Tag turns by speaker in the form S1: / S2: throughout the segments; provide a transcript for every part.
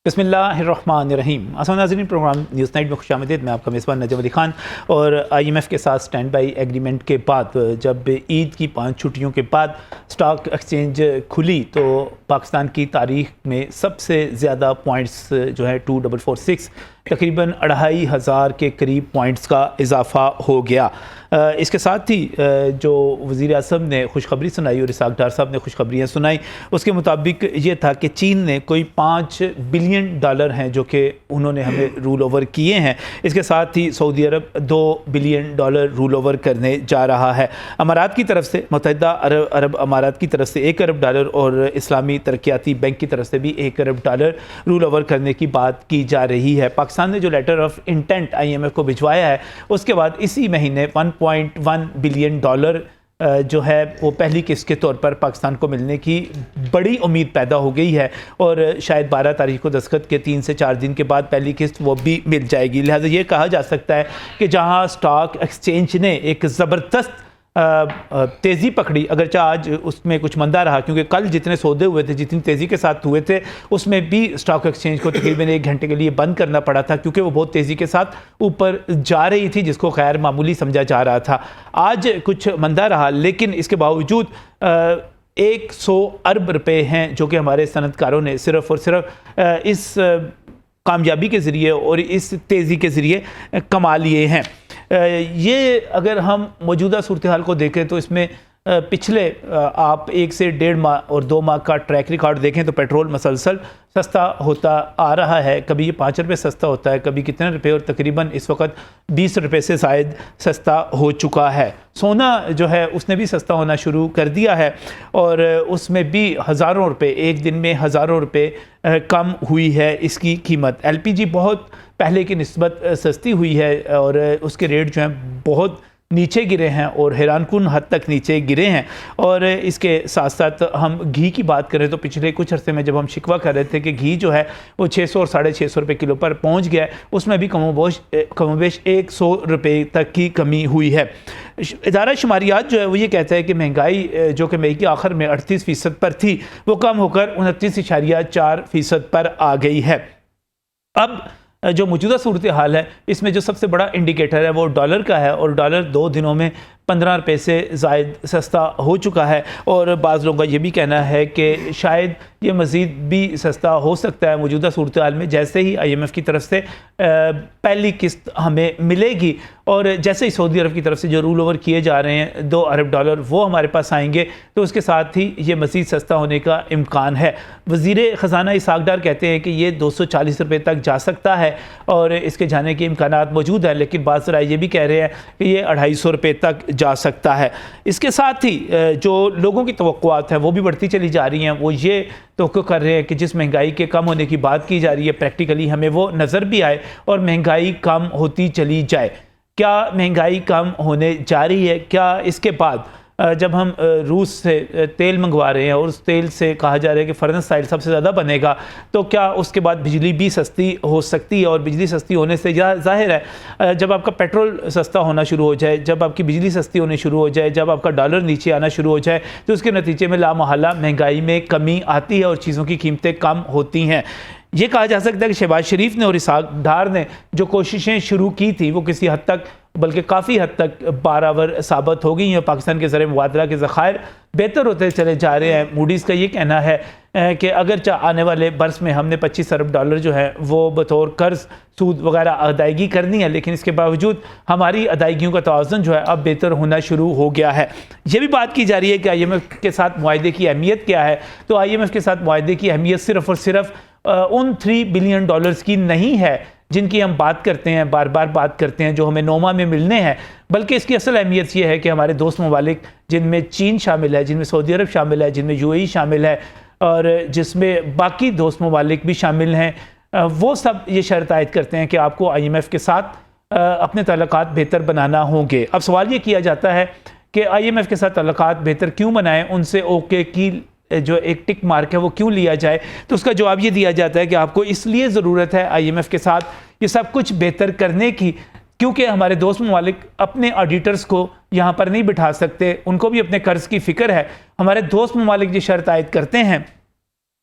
S1: बिस्मिल्लाहिर्रहमानिर्रहीम। अस्सलाम नाज़रीन, प्रोग्राम न्यूज़ नाइट में खुशामदीद। मैं आपका मेज़बान नजम अली ख़ान। और IMF के साथ स्टैंड बाई एग्रीमेंट के बाद जब ईद की 5 छुट्टियों के बाद स्टॉक एक्सचेंज खुली तो पाकिस्तान की तारीख़ में सबसे ज़्यादा पॉइंट्स जो है 2446 तकरीबन 2500 के करीब पॉइंट्स का इजाफ़ा हो गया। इसके साथ ही जो वज़ीर आज़म ने खुशखबरी सुनाई और इसहाक़ डार साहब ने खुशखबरियाँ सुनाई, उसके मुताबिक ये था कि चीन ने कोई $5 बिलियन हैं जो कि उन्होंने हमें रूल ओवर किए हैं। इसके साथ ही सऊदी अरब $2 बिलियन रूल ओवर करने जा रहा है। अमारात की तरफ से, मुत्तहिदा अरब अमारात की तरफ से $1 अरब और इस्लामी तरक्याती बैंक की तरफ से भी $1 अरब रूल ओवर करने की बात की जा रही है। पाकिस्तान ने जो लेटर ऑफ इंटेंट IMF को भिजवाया है, उसके बाद इसी महीने $1.1 बिलियन जो है वो पहली किस्त के तौर पर पाकिस्तान को मिलने की बड़ी उम्मीद पैदा हो गई है और शायद 12 तारीख को दस्तखत के 3 से 4 दिन के बाद पहली किस्त वो भी मिल जाएगी। लिहाजा ये कहा जा सकता है कि जहां स्टॉक एक्सचेंज ने एक ज़बरदस्त तेज़ी पकड़ी, अगरचे आज उसमें कुछ मंदा रहा क्योंकि कल जितने सौदे हुए थे, जितनी तेज़ी के साथ हुए थे, उसमें भी स्टॉक एक्सचेंज को तकरीबन 1 घंटे के लिए बंद करना पड़ा था क्योंकि वो बहुत तेज़ी के साथ ऊपर जा रही थी, जिसको खैर मामूली समझा जा रहा था। आज कुछ मंदा रहा, लेकिन इसके बावजूद 100 अरब रुपए हैं जो कि हमारे सनतकारों ने सिर्फ़ और सिर्फ इस कामयाबी के ज़रिए और इस तेज़ी के ज़रिए कमा लिए हैं। ये अगर हम मौजूदा सूरत हाल को देखें तो इसमें पिछले आप 1 से 1.5 माह और 2 माह का ट्रैक रिकॉर्ड देखें तो पेट्रोल मसलसल सस्ता होता आ रहा है। कभी ये 5 रुपये सस्ता होता है, कभी कितने रुपए, और तकरीबन इस वक्त 20 रुपये से शायद सस्ता हो चुका है। सोना जो है उसने भी सस्ता होना शुरू कर दिया है और उसमें भी हज़ारों रुपये, एक दिन में हज़ारों रुपये कम हुई है इसकी कीमत। LPG बहुत पहले की निस्बत सस्ती हुई है और उसके रेट जो हैं बहुत नीचे गिरे हैं और हैरानकुन हद तक नीचे गिरे हैं। और इसके साथ साथ हम घी की बात करें तो पिछले कुछ अर्से में जब हम शिकवा कर रहे थे कि घी जो है वो 600 और 650 रुपये किलो पर पहुंच गया है, उसमें भी कमोबेश 100 रुपये तक की कमी हुई है। इदारा शुमारियात जो है वो ये कहता है कि महंगाई जो कि मई के आखिर में 38% पर थी, वो कम होकर 29.4% पर आ गई है। अब जो मौजूदा सूरत हाल है, इसमें जो सबसे बड़ा इंडिकेटर है वो डॉलर का है और डॉलर 2 दिनों में 15 रुपये से ज़ायद सस्ता हो चुका है और बाज़ लोगों का ये भी कहना है कि शायद ये मज़ीद भी सस्ता हो सकता है मौजूदा सूरत हाल में, जैसे ही IMF की तरफ से पहली किस्त हमें मिलेगी और जैसे ही सऊदी अरब की तरफ से जो रूल ओवर किए जा रहे हैं $2 अरब वो हमारे पास आएंगे तो उसके साथ ही ये मज़ीद सस्ता होने का इम्कान है। वज़ीर ख़ज़ाना इसहाक़ डार कहते हैं कि ये 240 रुपये तक जा सकता है और इसके जाने के इम्कानात मौजूद हैं, लेकिन बाज़ राय ये भी कह रहे हैं कि ये 250 रुपये तक जा सकता है। इसके साथ ही जो लोगों की तवक्कुआत हैं वो भी बढ़ती चली जा रही हैं। वो ये तवक्को कर रहे हैं कि जिस महंगाई के कम होने की बात की जा रही है, प्रैक्टिकली हमें वो नज़र भी आए और महंगाई कम होती चली जाए। क्या महंगाई कम होने जा रही है? क्या इसके बाद जब हम रूस से तेल मंगवा रहे हैं और उस तेल से कहा जा रहा है कि फर्नेस ऑयल सबसे ज़्यादा बनेगा, तो क्या उसके बाद बिजली भी सस्ती हो सकती है? और बिजली सस्ती होने से ज़ाहिर है जब आपका पेट्रोल सस्ता होना शुरू हो जाए, जब आपकी बिजली सस्ती होनी शुरू हो जाए, जब आपका डॉलर नीचे आना शुरू हो जाए, तो उसके नतीजे में लामहला महंगाई में कमी आती है और चीज़ों की कीमतें कम होती हैं। ये कहा जा सकता है कि शहबाज शरीफ ने और इसहाक़ डार ने जो कोशिशें शुरू की थी वो किसी हद तक, बल्कि काफ़ी हद तक बारावर साबित हो गई हैं। पाकिस्तान के ज़र मुबादला के ज़खायर बेहतर होते चले जा रहे हैं। मूडीज़ का ये कहना है कि अगर आने वाले बरस में हमने $25 अरब जो है वो बतौर कर्ज, सूद वगैरह अदायगी करनी है, लेकिन इसके बावजूद हमारी अदायगियों का तवाज़ुन जो है अब बेहतर होना शुरू हो गया है। ये भी बात की जा रही है कि IMF के साथ मुआहदे की अहमियत क्या है। तो IMF के साथ मुआहदे की अहमियत सिर्फ़ और सिर्फ उन $3 बिलियन की नहीं है जिनकी हम बात करते हैं, बार बार बात करते हैं, जो हमें नोमा में मिलने हैं, बल्कि इसकी असल अहमियत ये है कि हमारे दोस्त ममालिक जिनमें चीन शामिल है, जिनमें सऊदी अरब शामिल है, जिनमें UAE शामिल है और जिसमें बाकी दोस्त ममालिक भी शामिल हैं, वो सब ये शर्त आयद करते हैं कि आपको IMF के साथ अपने ताल्लुकात बेहतर बनाना होंगे। अब सवाल ये किया जाता है कि IMF के साथ ताल्लुकात बेहतर क्यों बनाएं, उनसे ओके की जो एक टिक मार्क है वो क्यों लिया जाए? तो उसका जवाब ये दिया जाता है कि आपको इसलिए ज़रूरत है IMF के साथ ये सब कुछ बेहतर करने की, क्योंकि हमारे दोस्त ममालिक अपने ऑडिटर्स को यहाँ पर नहीं बिठा सकते, उनको भी अपने कर्ज की फ़िक्र है। हमारे दोस्त ममालिक ये शर्त आयद करते हैं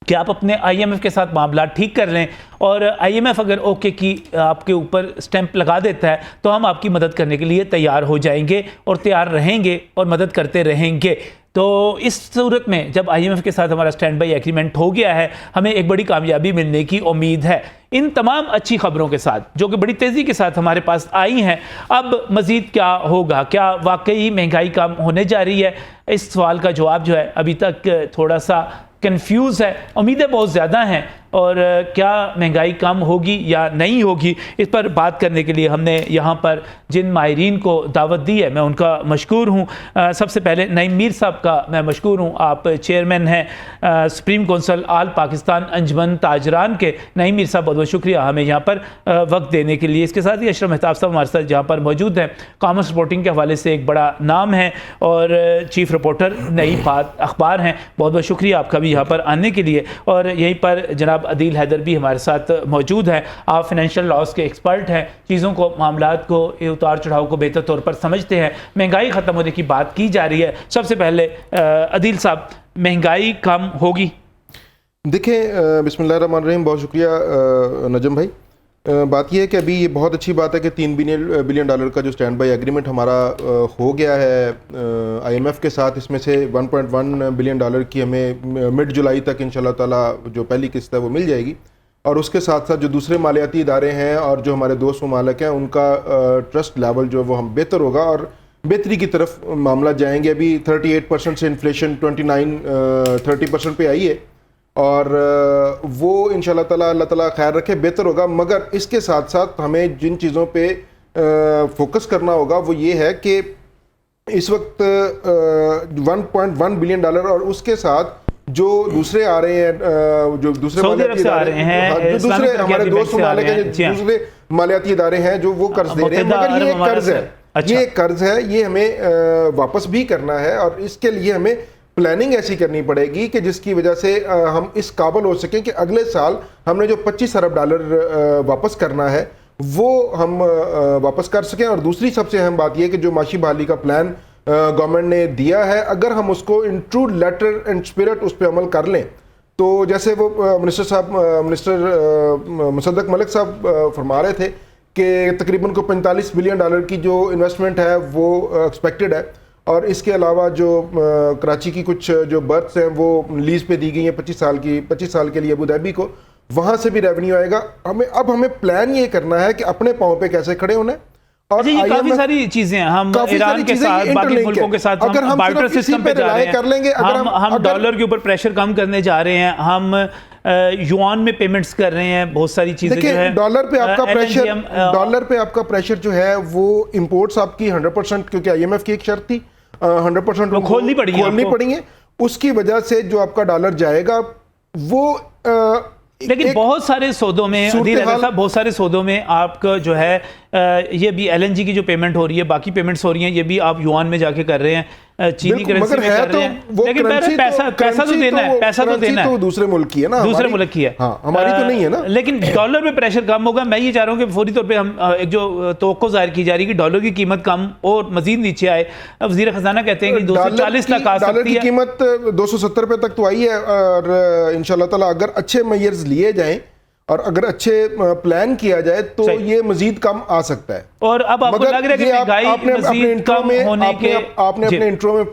S1: कि आप अपने IMF के साथ मामला ठीक कर लें, और IMF अगर ओके की आपके ऊपर स्टैंप लगा देता है तो हम आपकी मदद करने के लिए तैयार हो जाएंगे और तैयार रहेंगे और मदद करते रहेंगे। तो इस सूरत में जब IMF के साथ हमारा स्टैंड बाई एग्रीमेंट हो गया है, हमें एक बड़ी कामयाबी मिलने की उम्मीद है। इन तमाम अच्छी खबरों के साथ जो कि बड़ी तेज़ी के साथ हमारे पास आई हैं, अब मज़ीद क्या होगा? क्या वाकई महंगाई कम होने जा रही है? इस सवाल का जवाब जो है अभी तक थोड़ा सा कंफ्यूज है। उम्मीदें बहुत ज़्यादा हैं, और क्या महंगाई कम होगी या नहीं होगी, इस पर बात करने के लिए हमने यहाँ पर जिन माहिरीन को दावत दी है मैं उनका मशकूर हूँ। सबसे पहले नईम मीर साहब का मैं मशकूर हूँ। आप चेयरमैन हैं सुप्रीम कौंसिल आल पाकिस्तान अंजमन ताजरान के। नईम मीर साहब बहुत बहुत शुक्रिया हमें यहाँ पर वक्त देने के लिए। इसके साथ ही अशरफ मेहताब साहब हमारे साथ जहाँ पर मौजूद हैं, कॉमर्स रिपोर्टिंग के हवाले से एक बड़ा नाम है और चीफ रिपोर्टर नई बात अखबार हैं। बहुत बहुत शुक्रिया आपका भी यहाँ पर आने के लिए। और यहीं पर जनाब अदील हैदर भी हमारे साथ मौजूद हैं। आप फाइनेंशियल लॉस के एक्सपर्ट हैं, चीज़ों को, मामलात को, उतार चढ़ाव को बेहतर तौर पर समझते हैं। महंगाई ख़त्म होने की बात की जा रही है। सबसे पहले अदील साहब, महंगाई कम होगी?
S2: देखिए, बिस्मिल्लाहिर्रहमानिर्रहीम, बहुत शुक्रिया नजम भाई। बात यह है कि अभी ये बहुत अच्छी बात है कि $3 बिलियन का जो स्टैंड बाई एग्रीमेंट हमारा हो गया है IMF के साथ। इसमें से $1.1 बिलियन की हमें मिड जुलाई तक इंशाल्लाह ताला जो पहली किस्त है वो मिल जाएगी। और उसके साथ साथ जो दूसरे मालियाती इदारे हैं और जो हमारे दोस्त ममालिक हैं, उनका ट्रस्ट लेवल जो वो हम बेहतर होगा और बेहतरी की तरफ मामला जाएंगे। अभी 38% से इन्फ्लेशन 30% पे आई है, और वो इंशाल्लाह ताला अल्लाह ताला खैर रखे बेहतर होगा। मगर इसके साथ साथ हमें जिन चीज़ों पे फोकस करना होगा वो ये है कि इस वक्त $1.1 बिलियन और उसके साथ जो दूसरे आ रहे हैं, जो दूसरे मालियाती इदारे हैं, जो दूसरे हमारे दोस्त ममालिक हैं, जो दूसरे मालियाती इदारे हैं जो वो कर्ज दे रहे हैं, मगर ये कर्ज है, ये कर्ज है, ये हमें वापस भी करना है। और इसके लिए हमें प्लानिंग ऐसी करनी पड़ेगी कि जिसकी वजह से हम इस काबिल हो सकें कि अगले साल हमने जो $25 अरब वापस करना है वो हम वापस कर सकें। और दूसरी सबसे अहम बात यह कि जो माशी बहाली का प्लान गवर्नमेंट ने दिया है, अगर हम उसको in true letter and spirit उस पर अमल कर लें, तो जैसे वो मिनिस्टर मुसद्दक मलिक साहब फरमा रहे थे कि तकरीबन को $45 बिलियन की जो इन्वेस्टमेंट है वो एक्सपेक्टेड है। और इसके अलावा जो कराची की कुछ जो बर्थ्स हैं वो लीज पे दी गई हैं 25 साल के लिए अबू धाबी को, वहाँ से भी रेवेन्यू आएगा। हमें प्लान ये करना है कि अपने पाँव पे कैसे खड़े होना है। और
S1: ये काफी सारी चीजें हैं, हम ईरान के साथ, बाकी मुल्कों के साथ
S2: अगर हम
S1: बार्टर सिस्टम पे जा रहे हैं,
S2: कर लेंगे, अगर
S1: हम डॉलर के ऊपर प्रेशर कम करने जा रहे हैं, हम युआन में पेमेंट्स कर रहे हैं, बहुत सारी चीजें जो है।
S2: डॉलर पे आपका प्रेशर जो है वो इंपोर्ट्स आपकी 100%, क्योंकि IMF की एक शर्त थी 100%
S1: खोलनी
S2: पड़ी है। उसकी वजह से जो आपका डॉलर जाएगा वो
S1: लेकिन बहुत सारे सौदों में बहुत सारे सौदों में आपका जो है ये भी LNG की जो पेमेंट हो रही है, बाकी पेमेंट्स हो रही हैं, ये भी आप युआन में जाके कर रहे हैं, चीनी करेंसी में कर रहे हैं। लेकिन पैसा तो देना है, पैसा तो देना है,
S2: दूसरे मुल्क की है ना,
S1: दूसरे मुल्क की है,
S2: हाँ, हमारी तो नहीं है ना।
S1: लेकिन डॉलर में प्रेशर कम होगा। मैं ये चाह रहा हूँ कि फौरी तौर पे हम एक जो तवक्को जाहिर की जा रही है कि डॉलर की कीमत कम और मजीद नीचे आए। वज़ीर खजाना कहते हैं कि 240 तक आ सकती है।
S2: डॉलर की कीमत 270 रुपये तक तो आई है, और इंशाल्लाह ताला अगर अच्छे मेजर्स लिए जाएं और अगर अच्छे प्लान किया जाए तो ये मजीद कम आ सकता है।
S1: और अब आपको लग रहा है कि महंगाई मजीद कम होने के,
S2: आपने अपने इंट्रो में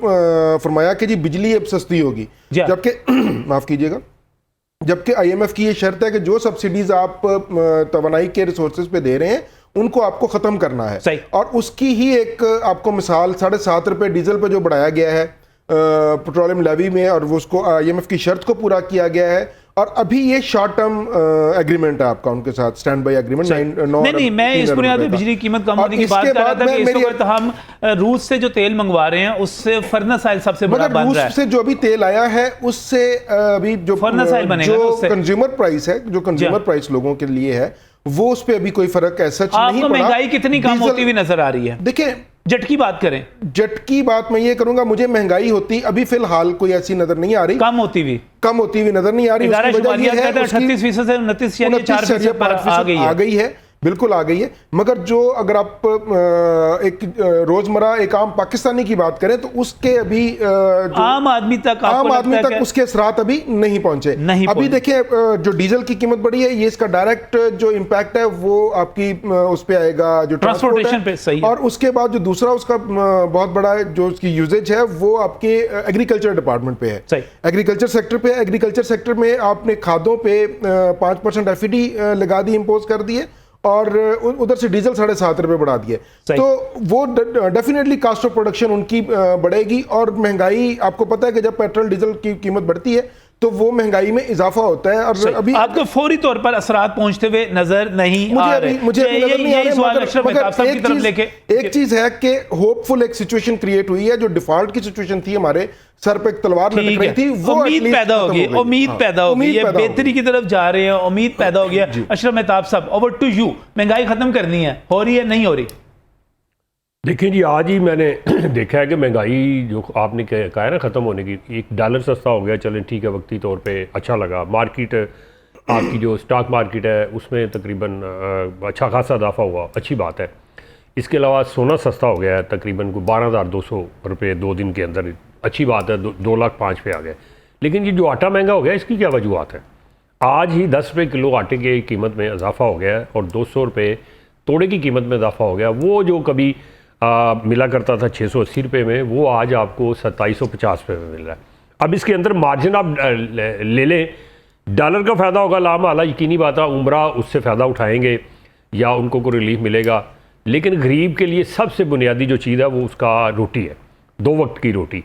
S2: फरमाया कि जी बिजली अब सस्ती होगी, जबकि माफ कीजिएगा, जबकि IMF की ये शर्त है कि जो सब्सिडीज आप तवानाई के रिसोर्सेज पे दे रहे हैं उनको आपको खत्म करना है। और उसकी ही एक आपको मिसाल ₹7.5 डीजल पे जो बढ़ाया गया है पेट्रोलियम लेवी में, और वो उसको IMF की शर्त को पूरा किया गया है। और अभी ये शॉर्ट टर्म एग्रीमेंट है आपका उनके साथ, स्टैंड बाई एग्रीमेंट।
S1: नहीं, मैं इस बुनियाद पे बिजली कीमत कम होने की बात कर रहा था कि इस वक्त हम रूस से जो तेल मंगवा रहे हैं उससे फर्नेस ऑयल सबसे बड़ा बन रहा है।
S2: रूस से जो अभी तेल आया है उससे अभी जो
S1: फर्नेस ऑयल बनेगा, जो
S2: कंज्यूमर प्राइस है, जो कंज्यूमर प्राइस लोगों के लिए है, वो उस पे अभी कोई फर्क ऐसा नहीं पड़ा।
S1: महंगाई कितनी कम होती हुई नजर आ रही है? देखिए, जट की बात करें,
S2: जट की बात मैं ये करूंगा, मुझे महंगाई होती अभी फिलहाल कोई ऐसी नजर नहीं आ रही,
S1: कम होती हुई नजर नहीं आ रही।
S2: उसकी वजह ये है
S1: 38% से 29.4% आ गई है।
S2: बिल्कुल आ गई है, मगर जो अगर आप एक रोजमर्रा एक आम पाकिस्तानी की बात करें तो उसके अभी जो
S1: आम आदमी तक
S2: उसके असरात अभी नहीं पहुंचे। अभी देखिए जो डीजल की कीमत बढ़ी है, ये इसका डायरेक्ट जो इम्पैक्ट है वो आपकी उस पे आएगा जो
S1: ट्रांसपोर्टेशन पे, सही है।
S2: और उसके बाद जो दूसरा उसका बहुत बड़ा जो उसकी यूजेज है वो आपके एग्रीकल्चर डिपार्टमेंट पे है, एग्रीकल्चर सेक्टर पे। एग्रीकल्चर सेक्टर में आपने खादों पे 5% एफईडी लगा दी, इम्पोज कर दिए, और उधर से डीजल 7.5 रुपए बढ़ा दिए। तो वो डेफिनेटली कास्ट ऑफ प्रोडक्शन उनकी बढ़ेगी, और महंगाई, आपको पता है कि जब पेट्रोल डीजल की कीमत बढ़ती है तो वो महंगाई में इजाफा होता है। और अभी
S1: आपको फौरी तौर पर असरात पहुंचते हुए नजर नहीं आ रहे।
S2: एक चीज है कि होपफुल एक सिचुएशन क्रिएट हुई है, जो डिफॉल्ट की सिचुएशन थी, हमारे सर पे एक तलवार लटक रही थी, वो
S1: उम्मीद पैदा होगी, उम्मीद पैदा होगी, ये बेहतरी की तरफ जा रहे हैं, उम्मीद पैदा हो गया। अशरफ मेहताब साहब, ओवर टू यू। महंगाई खत्म करनी है, हो रही है नहीं हो रही?
S3: देखिए जी, आज ही मैंने देखा है कि महंगाई जो आपने कहा है ना ख़त्म होने की, $1 सस्ता हो गया, चलें ठीक है, वक्ती तौर पे अच्छा लगा। मार्केट आपकी जो स्टॉक मार्केट है उसमें तकरीबन अच्छा खासा इजाफा हुआ, अच्छी बात है। इसके अलावा सोना सस्ता हो गया है, तकरीबन को 12,200 रुपये 2 दिन के अंदर, अच्छी बात है, 2,05,000 पे आ गए। लेकिन ये जो आटा महंगा हो गया, इसकी क्या वजूहत है? आज ही 10 रुपये किलो आटे की कीमत में इजाफा हो गया है, और 200 रुपये तोड़े की कीमत में इजाफा हो गया। वो जो कभी मिला करता था 680 रुपये में, वो आज आपको 2750 रुपये में मिल रहा है। अब इसके अंदर मार्जिन आप ले लें, डॉलर का फ़ायदा होगा लामहला, यकीनी बात है, उम्रा उससे फ़ायदा उठाएंगे या उनको कोई रिलीफ मिलेगा। लेकिन गरीब के लिए सबसे बुनियादी जो चीज़ है वो उसका रोटी है, 2 वक्त की रोटी।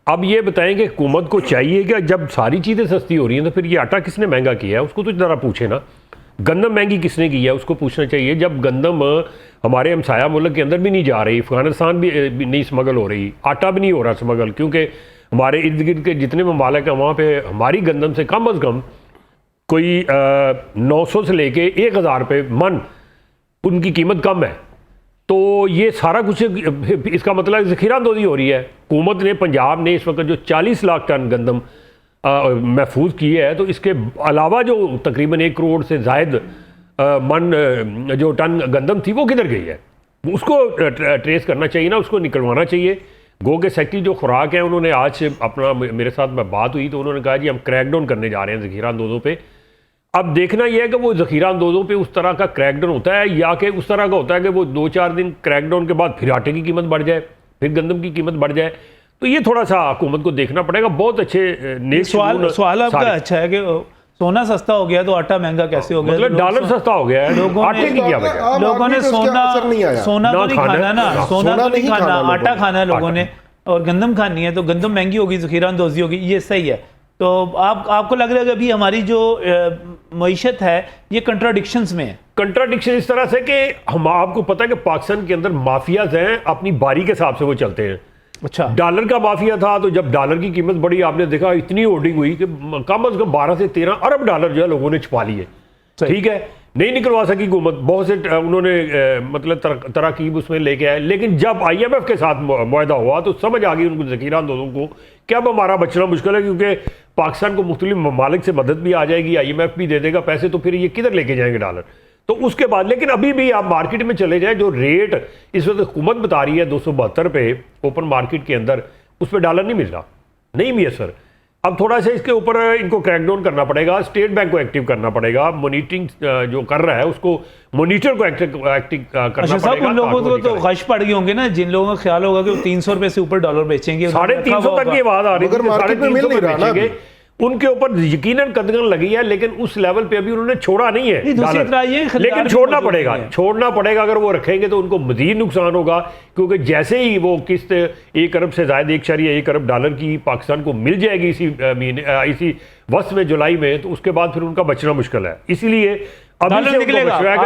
S3: अब ये बताएं कि हुकूमत को चाहिए कि जब सारी चीज़ें सस्ती हो रही हैं तो फिर ये आटा किसने महंगा किया है, उसको तो ज़रा पूछे ना। गंदम महंगी किसने की है, उसको पूछना चाहिए। जब गंदम हमारे हमसाया मुल्क के अंदर भी नहीं जा रही, अफगानिस्तान भी नहीं स्मगल हो रही, आटा भी नहीं हो रहा स्मगल, क्योंकि हमारे इर्द गिर्द के जितने ममालिक हैं वहाँ पे हमारी गंदम से कम अज़ कम कोई 900 से लेके 1,000 रुपये मन उनकी कीमत कम है। तो ये सारा कुछ, इसका मतलब ज़ख़ीरा अंदोज़ी हो रही है। हुकूमत ने, पंजाब ने इस वक्त जो 40 लाख टन गंदम महफूज की है, तो इसके अलावा जो तकरीबन 1 करोड़ से ज़ायद मन जो टन गंदम थी वो किधर गई है, उसको ट्रेस करना चाहिए ना, उसको निकलवाना चाहिए। गो के सेक्रेटरी जो खुराक है, उन्होंने आज अपना, मेरे साथ बात हुई तो उन्होंने कहा जी हम क्रैकडाउन करने जा रहे हैं ज़ख़ीरा अंदोज़ों पे। अब देखना यह है कि वो ज़ख़ीरा अंदोज़ों पे उस तरह का क्रैकडाउन होता है, या कि उस तरह का होता है कि वो 2-4 दिन क्रैकडाउन के बाद फिर आटे की कीमत बढ़ जाए, फिर गंदम की कीमत बढ़ जाए। तो ये थोड़ा सा हुकूमत को देखना पड़ेगा। बहुत अच्छे
S1: सवाल आपका अच्छा है कि सोना सस्ता हो गया तो आटा महंगा कैसे हो गया?
S3: मतलब डॉलर सस्ता हो गया है, आटे की क्या वजह?
S1: लोगों ने सोना तो नहीं खाना ना, सोना तो नहीं खाना, आटा खाना है लोगों ने, और गंदम खानी है, तो गंदम महंगी होगी, ज़ख़ीरा अंदोज़ी होगी, ये सही है। तो आपको लग रहा है कि अभी हमारी जो मईशत है ये कंट्राडिक्शंस में है?
S3: कंट्राडिक्शन इस तरह से कि हम, आपको पता है कि पाकिस्तान के अंदर माफियाज हैं, अपनी बारी के हिसाब से वो चलते हैं।
S1: अच्छा,
S3: डॉलर का माफिया था, तो जब डॉलर की कीमत बढ़ी, आपने देखा इतनी होर्डिंग हुई कि कम अज कम 12 से 13 अरब डॉलर जो है लोगों ने छुपा लिए। ठीक है, नहीं निकलवा सकी हुकूमत, बहुत से उन्होंने मतलब तराकीब उसमें लेके आए। लेकिन जब IMF के साथ मुआहदा हुआ तो समझ आ गई उनको, ज़ख़ीरा अंदोज़ों को, कि अब हमारा बचना मुश्किल है, क्योंकि पाकिस्तान को मुख्तलिफ ममालिक से मदद भी आ जाएगी, IMF भी दे देगा पैसे, तो फिर ये किधर लेके जाएंगे डॉलर। तो उसके बाद, लेकिन अभी भी आप मार्केट में चले जाएं, जो रेट इस वक्त हुकूमत बता रही है 272 रुपये ओपन मार्केट के अंदर, उस पर डॉलर नहीं मिल रहा, नहीं मैसर। अब थोड़ा सा इसके ऊपर इनको क्रैकडाउन करना पड़ेगा, स्टेट बैंक को एक्टिव करना पड़ेगा, मॉनिटरिंग जो कर रहा है उसको, मॉनिटर को एक्टिव करना पड़ेगा।
S1: उन लोगों को तो खश पड़ गई होंगे ना, जिन लोगों का ख्याल होगा कि वो 300 रुपये से ऊपर डॉलर बेचेंगे,
S3: 350 तक की आवाज आ रही है, 350 बेचेंगे, उनके ऊपर यकीनन कदगन लगी है, लेकिन उस लेवल पे अभी उन्होंने छोड़ा नहीं है लेकिन छोड़ना पड़ेगा। अगर वो रखेंगे तो उनको मजीद नुकसान होगा, क्योंकि जैसे ही वो किस्त 1 अरब से ज़ायद 1.1 अरब डॉलर की पाकिस्तान को मिल जाएगी इसी महीने, इसी वक्त में, जुलाई में, तो उसके बाद फिर उनका बचना मुश्किल है। इसीलिए अभी से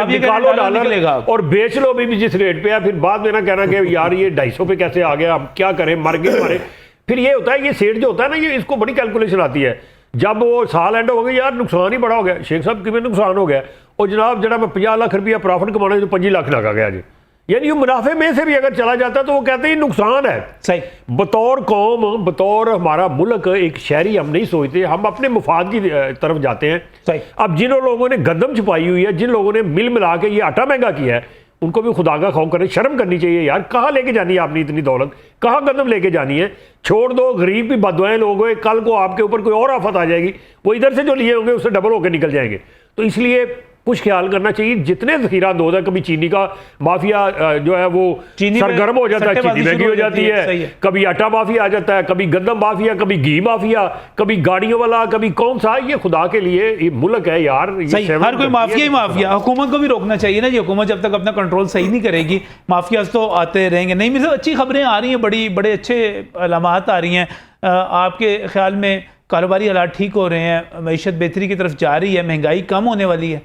S3: निकालो डॉलर और बेच लो अभी भी जिस रेट पे है, फिर बाद में ना कहना कि यार ये 250 पे कैसे आ गया, अब क्या करें, मर गए हमारे। फिर ये होता है, ये सेठ जो होता है ना, ये इसको बड़ी कैलकुलेशन आती है। जब वो साल एंड हो गया, यार नुकसान ही बड़ा हो गया, शेख साहब किमें नुकसान हो गया, और जनाब जरा मैं 50 लाख रुपया प्रॉफिट कमाने तो 25 लाख लगा गया जी, यानी ये मुनाफे में से भी अगर चला जाता है तो वो कहते हैं नुकसान है।
S1: सही।
S3: बतौर कौम, बतौर हमारा मुल्क एक शहरी हम नहीं सोचते, हम अपने मुफाद की तरफ जाते हैं।
S1: सही।
S3: अब जिन लोगों ने गंदम छुपाई हुई है, जिन लोगों ने मिल मिला के ये आटा महंगा किया है, उनको भी खुदा का खौफ करने, शर्म करनी चाहिए यार। कहाँ लेके जानी है आपने इतनी दौलत, कहाँ गंदम लेके जानी है? छोड़ दो, गरीब की बददुआएं लोग हैं, कल को आपके ऊपर कोई और आफत आ जाएगी, वो इधर से जो लिए होंगे उससे डबल होकर निकल जाएंगे। तो इसलिए कुछ ख्याल करना चाहिए। जितने ज़ख़ीरा अंदोज़ है, कभी चीनी का माफिया जो है वो सरगर्म हो जाता है, चीनी महंगी हो जाती है, कभी आटा माफिया आ जाता है, कभी गंदम माफिया, कभी घी माफिया, कभी गाड़ियों वाला, कभी कौन सा। ये खुदा के लिए ये मुल्क है यार,
S1: सही। हर कोई माफिया ही माफिया। हुकूमत को भी रोकना चाहिए ना जी। हुकूमत जब तक अपना कंट्रोल सही नहीं करेगी, माफिया तो आते रहेंगे। नहीं मिल, अच्छी खबरें आ रही हैं, बड़े अच्छे अलामात आ रही हैं। आपके ख्याल में कारोबारी हालात ठीक हो रहे हैं, मईशत बेहतरी की तरफ जा रही है, महंगाई कम होने वाली है?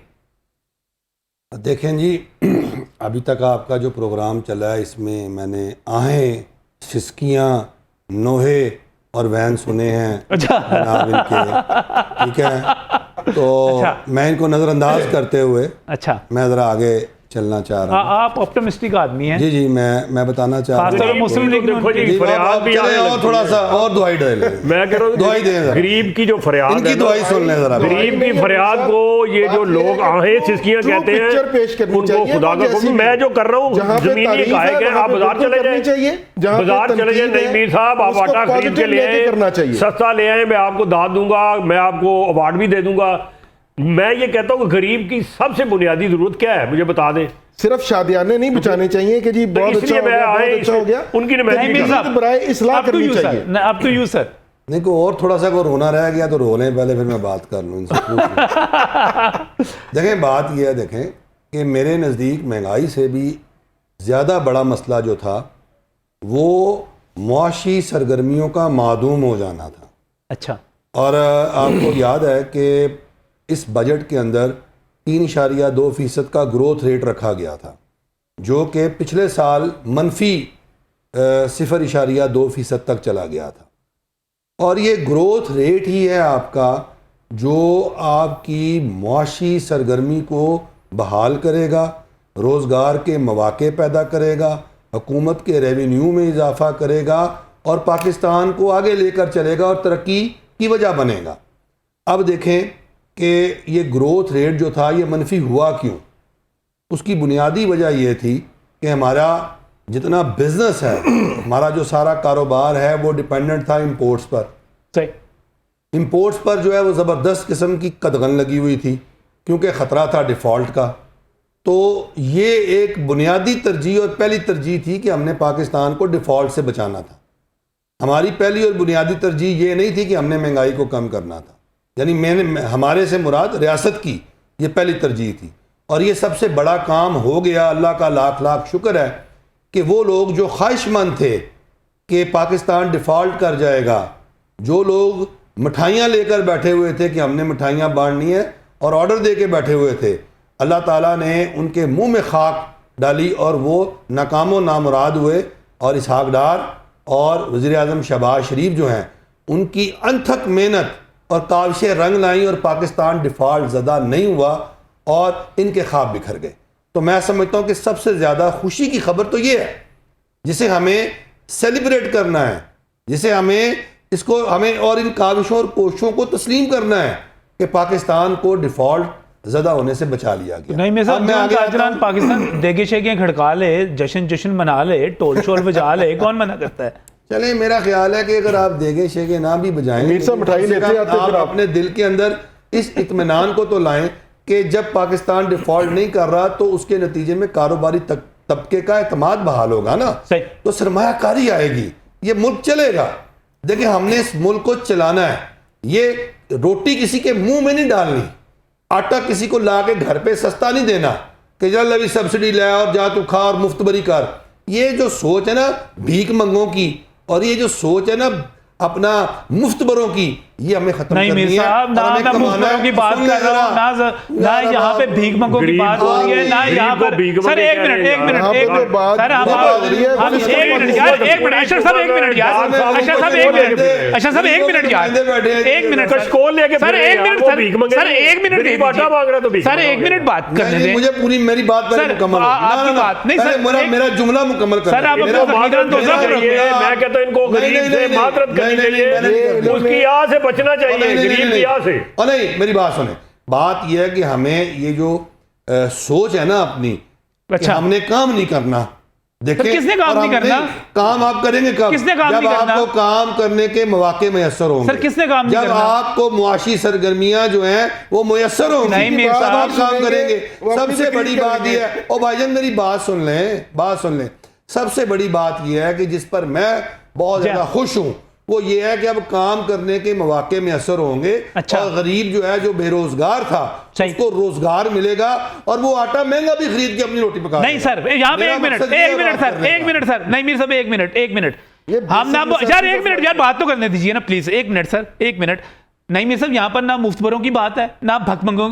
S4: देखें जी, अभी तक आपका जो प्रोग्राम चला है इसमें मैंने आहें, सिसकियाँ, नोहे और वैन सुने हैं।
S1: अच्छा।
S4: जनाब इनके, ठीक है। तो
S1: अच्छा।
S4: मैं इनको नज़रअंदाज करते हुए
S1: अच्छा,
S4: मैं ज़रा आगे चलना चाह रहा हूँ।
S1: आप ऑप्टिमिस्टिक आदमी हैं।
S4: जी जी, मैं बताना चाह रहा
S1: खासतौर
S4: हूँ।
S1: पर मुस्लिम लीग में
S3: देखो जी,
S4: जी,
S3: फरियाद भी आने
S4: चले और
S3: लगती
S4: थोड़ा
S3: है।
S4: सा और दुआई दे लें।
S3: मैं कह रहा हूँ
S4: दुआई दें जरा।
S3: गरीब की जो फरियाद
S4: इनकी
S3: है ना,
S4: दुआई सुन लें जरा।
S3: गरीब की फरियाद को ये जो लोग आहें सिसकियां
S2: True
S3: कहते
S2: picture
S3: हैं,
S2: पेश करनी
S3: उनको
S2: चाहिए।
S3: खुदा का
S2: जैसी
S3: हुक्म, मैं जो कर रहा हूँ
S2: जहाँ पे
S3: जमीनी
S2: तारीफ
S3: गायक
S2: है,
S3: है,
S2: वहाँ
S3: आप
S2: पे
S3: बाजार
S2: बिल्कुल
S3: चले
S2: करनी
S3: जाए,
S2: चाहिए। जहाँ पे
S3: बाजार चले जाए,
S2: तनकीद है,
S3: नहीं मीर साहब आप
S2: उसको
S3: आटा खरीद के
S2: positive
S3: ले
S2: लेके करना
S3: आए,
S2: चाहिए।
S3: सस्ता ले आए, मैं आपको दाद दूंगा, मैं आपको अवार्ड भी दे दूंगा। मैं ये कहता हूँ कि गरीब की सबसे बुनियादी जरूरत क्या है, मुझे बता दें।
S2: सिर्फ शादियाने नहीं बचाने चाहिए कि जी बहुत अच्छा
S3: इसलिए
S2: हो गया, बहुत अच्छा हो गया।
S3: उनकी
S2: तनकीद बराए इस्लाह करनी चाहिए।
S1: अब तो यू सर
S4: नहीं को और थोड़ा सा को रोना रह गया तो रो लें पहले, फिर मैं बात कर लूँ इनसे पूछ लूं। देखें बात यह है, देखें कि मेरे नज़दीक महंगाई से भी ज़्यादा बड़ा मसला जो था वो मुआशी सरगर्मियों का मादूम हो जाना था।
S1: अच्छा।
S4: और आपको याद है कि इस बजट के अंदर 3.2% का ग्रोथ रेट रखा गया था, जो कि पिछले साल मनफी 0.2% तक चला गया था। और ये ग्रोथ रेट ही है आपका जो आपकी मुआशी सरगर्मी को बहाल करेगा, रोज़गार के मौके पैदा करेगा, हुकूमत के रेवेन्यू में इजाफा करेगा और पाकिस्तान को आगे लेकर चलेगा और तरक्की की वजह बनेगा। अब देखें कि ये ग्रोथ रेट जो था ये मनफी हुआ क्यों? उसकी बुनियादी वजह ये थी कि हमारा जितना बिजनेस है, हमारा जो सारा कारोबार है वो डिपेंडेंट था इंपोर्ट्स पर।
S1: सही।
S4: इंपोर्ट्स पर जो है वो ज़बरदस्त किस्म की कदगन लगी हुई थी क्योंकि ख़तरा था डिफ़ॉल्ट का। तो ये एक बुनियादी तरजीह और पहली तरजीह थी कि हमने पाकिस्तान को डिफ़ॉल्ट से बचाना था। हमारी पहली और बुनियादी तरजीह ये नहीं थी कि हमने महंगाई को कम करना था, यानी हमारे से मुराद रियासत की ये पहली तरजीह थी। और ये सबसे बड़ा काम हो गया, अल्लाह का लाख लाख शुक्र है कि वो लोग जो ख्वाहिशमंद थे कि पाकिस्तान डिफ़ॉल्ट कर जाएगा, जो लोग मिठाइयाँ लेकर बैठे हुए थे कि हमने मिठाइयाँ बांटनी है और ऑर्डर दे के बैठे हुए थे, अल्लाह ताला ने उनके मुंह में खाक डाली और वो नाकामो नामुराद हुए। और इसहाक डार और वज़ीर आज़म शहबाज शरीफ जो हैं उनकी अनथक मेहनत और काविशें रंग लाई और पाकिस्तान डिफ़ॉल्ट ज़दा नहीं हुआ और इनके ख्वाब बिखर गए। तो मैं समझता हूँ कि सबसे ज़्यादा खुशी की खबर तो ये है जिसे हमें सेलिब्रेट करना है, जिसे हमें और इन काविशों और कोशिशों को तस्लीम करना है कि पाकिस्तान को डिफ़ॉल्ट ज़दा होने से बचा लिया गया।
S1: नहीं मैं
S4: अब मैं आगे
S1: ताजरान पाकिस्तान देगे शेगे खड़का ले, जश्न मना ले, टोल शोल बजा ले, कौन मना करता है?
S4: चले, मेरा ख्याल है कि अगर आप देगे शेगे ना भी बजाएं,
S2: मिठाई लेते आते
S4: आप अपने दिल के अंदर इस इत्मीनान को तो लाएं कि जब पाकिस्तान डिफ़ॉल्ट नहीं कर रहा तो उसके नतीजे में कारोबारी तबके का एतमाद बहाल होगा ना,
S1: सही।
S4: तो सरमायाकारी आएगी, ये मुल्क चलेगा। देखिए हमने इस मुल्क को चलाना है, ये रोटी किसी के मुंह में नहीं डालनी, आटा किसी को ला के घर पे सस्ता नहीं देना कि चल अभी सब्सिडी ले और जा तू खा और मुफ्त बरी कर। ये जो सोच है ना भीख मंगों की और ये जो सोच है ना अपना मुफ्त बरों की, ये हमें खत्म
S1: नहीं
S4: करनी
S1: मीर
S4: है
S1: साहब,
S4: और
S1: ना
S4: हमें
S1: मैं
S4: कमाना
S1: मुफ्तों
S4: है।
S1: की बात
S4: सुन ले
S1: कर रहा हूँ,
S4: जरा।
S1: ना यहाँ पे भीख मंगों की बात हो रही है, ना
S3: गरीब
S1: यहाँ
S3: को
S1: पर
S3: भीख
S1: सर
S3: मंगे
S1: एक
S3: कह
S1: मिनट
S3: रहे
S1: एक
S3: हैं
S1: मिनट
S2: यहाँ
S1: एक
S2: पे जो
S1: मिनट
S2: बात
S1: सर हम
S2: बात हो रही है,
S1: हम
S2: वो
S1: एक मिनट यार, एक मिनट अशरफ साहब एक मिनट यार, अशरफ साहब एक मिनट, अशरफ साहब एक मिनट यार, एक मिनट
S3: कशकोल लेके
S1: सर
S3: फिरे
S1: एक
S3: यार,
S1: मिनट
S3: वो भीख मंगे
S1: सर
S3: नहीं।
S1: एक मिनट
S3: गरीब आटा मांग रहा है तो भीख
S1: सर एक
S3: मंगेगा।
S1: मिनट बात करने
S4: नहीं,
S1: दें
S4: मुझे पूरी मेरी बात पहले
S1: सर,
S4: मुकम्मल
S1: आपकी बात नहीं सर,
S4: मेरा जुमला मुकम्मल कर
S1: सर, आप
S4: मेरा
S1: अपना
S3: मातरत
S1: संविधान तो
S3: करनी
S1: सब
S3: चाहिए,
S4: आप-
S3: मैं कहता हूं इनको
S4: नहीं,
S3: गरीब
S4: नहीं,
S3: से
S4: नहीं,
S3: मातरत
S4: नहीं,
S3: करनी
S4: नहीं, मैंने नहीं
S3: चाहिए,
S4: करनी।
S3: उसकी आह से बचना चाहिए, गरीब की आह से।
S4: और नहीं, मेरी बात सुने, बात यह है कि हमें ये जो सोच है ना अपनी कि
S1: अच्छा।
S4: हमने काम नहीं करना। देखिए
S1: सर, किसने काम
S4: और
S1: नहीं
S4: हम
S1: करना?
S4: काम आप करेंगे कब?
S1: किसने काम
S4: जब
S1: नहीं करना?
S4: आपको काम करने के मौके मैसर होंगे।
S1: सर, किसने काम नहीं
S4: जब
S1: करना?
S4: आपको मुआशी सरगर्मियां जो हैं वो मैसर होंगी,
S1: नहीं, मीर
S4: तब
S1: साहब,
S4: आप काम करेंगे।
S2: वो अपनी
S4: सबसे
S2: तकलीफ
S4: बड़ी बात
S2: करेंगे।
S4: यह है, ओ भाईजान मेरी बात सुन लें, सबसे बड़ी बात यह है कि जिस पर मैं बहुत ज्यादा खुश हूं वो ये है कि अब काम करने के मौके में असर होंगे।
S1: अच्छा।
S4: और गरीब जो है, जो बेरोजगार था,
S1: सही।
S4: उसको रोजगार मिलेगा और वो आटा महंगा भी खरीद के अपनी रोटी पका
S1: नहीं सर, यहाँ पे एक मिनट सर, नहीं मीर साहब एक मिनट हम ना यार एक मिनट यार बात तो करने दीजिए ना प्लीज, एक मिनट सर, एक मिनट। नहीं मीर साहब, यहाँ पर ना मुफ्तबरों की बात है, ना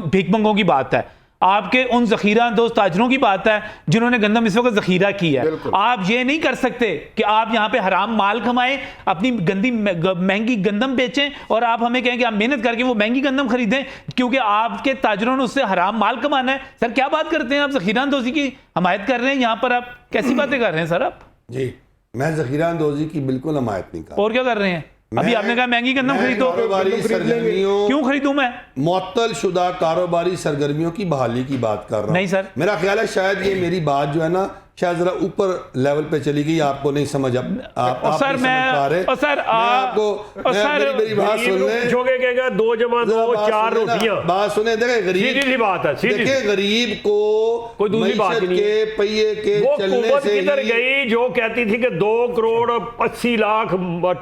S1: भीख मंगों की बात है, आपके उन जखीरा अंदोज ताजरों की बात है जिन्होंने गंदम इस वक्त जखीरा की है। आप ये नहीं कर सकते कि आप यहाँ पे हराम माल कमाएं, अपनी गंदी महंगी गंदम बेचें और आप हमें कहें कि आप मेहनत करके वो महंगी गंदम खरीदें क्योंकि आपके ताजरों ने उससे हराम माल कमाना है। सर क्या बात करते हैं आप, जखीरा अंदोजी की हमायत कर रहे हैं यहाँ पर, आप कैसी बातें कर रहे हैं सर आप?
S4: जी, मैं जखीरा अंदोजी की बिल्कुल हमायत नहीं कर।
S1: और क्या कर रहे हैं? अभी आपने कहा महंगी गंदम खरीदो,
S4: कारोबारी सरगर्मियों,
S1: क्यों खरीदूं मैं?
S4: मुअत्तल शुदा कारोबारी सरगर्मियों की बहाली की बात कर रहा हूं।
S1: नहीं सर।
S4: मेरा ख्याल है शायद ये मेरी बात जो है ना शायद जरा ऊपर लेवल पे चली गई, आपको नहीं समझ आप
S1: सर
S4: नहीं समझ पा रहे।
S1: और सर
S4: मेरी बात सुन ले।
S3: पूछोगे कहेगा 2 जमा 2 4 रोटियां।
S4: बात सुने, देखे गरीब,
S3: सीधी सी बात है, सीधी
S4: देखे गरीब को
S3: कोई दूसरी बात
S4: मईशत
S3: नहीं है।
S4: के पहिए के
S3: वो
S4: चलने
S3: हुकूमत
S4: से
S3: किधर
S4: ही-
S3: गई जो कहती थी कि 2 करोड़ 80 लाख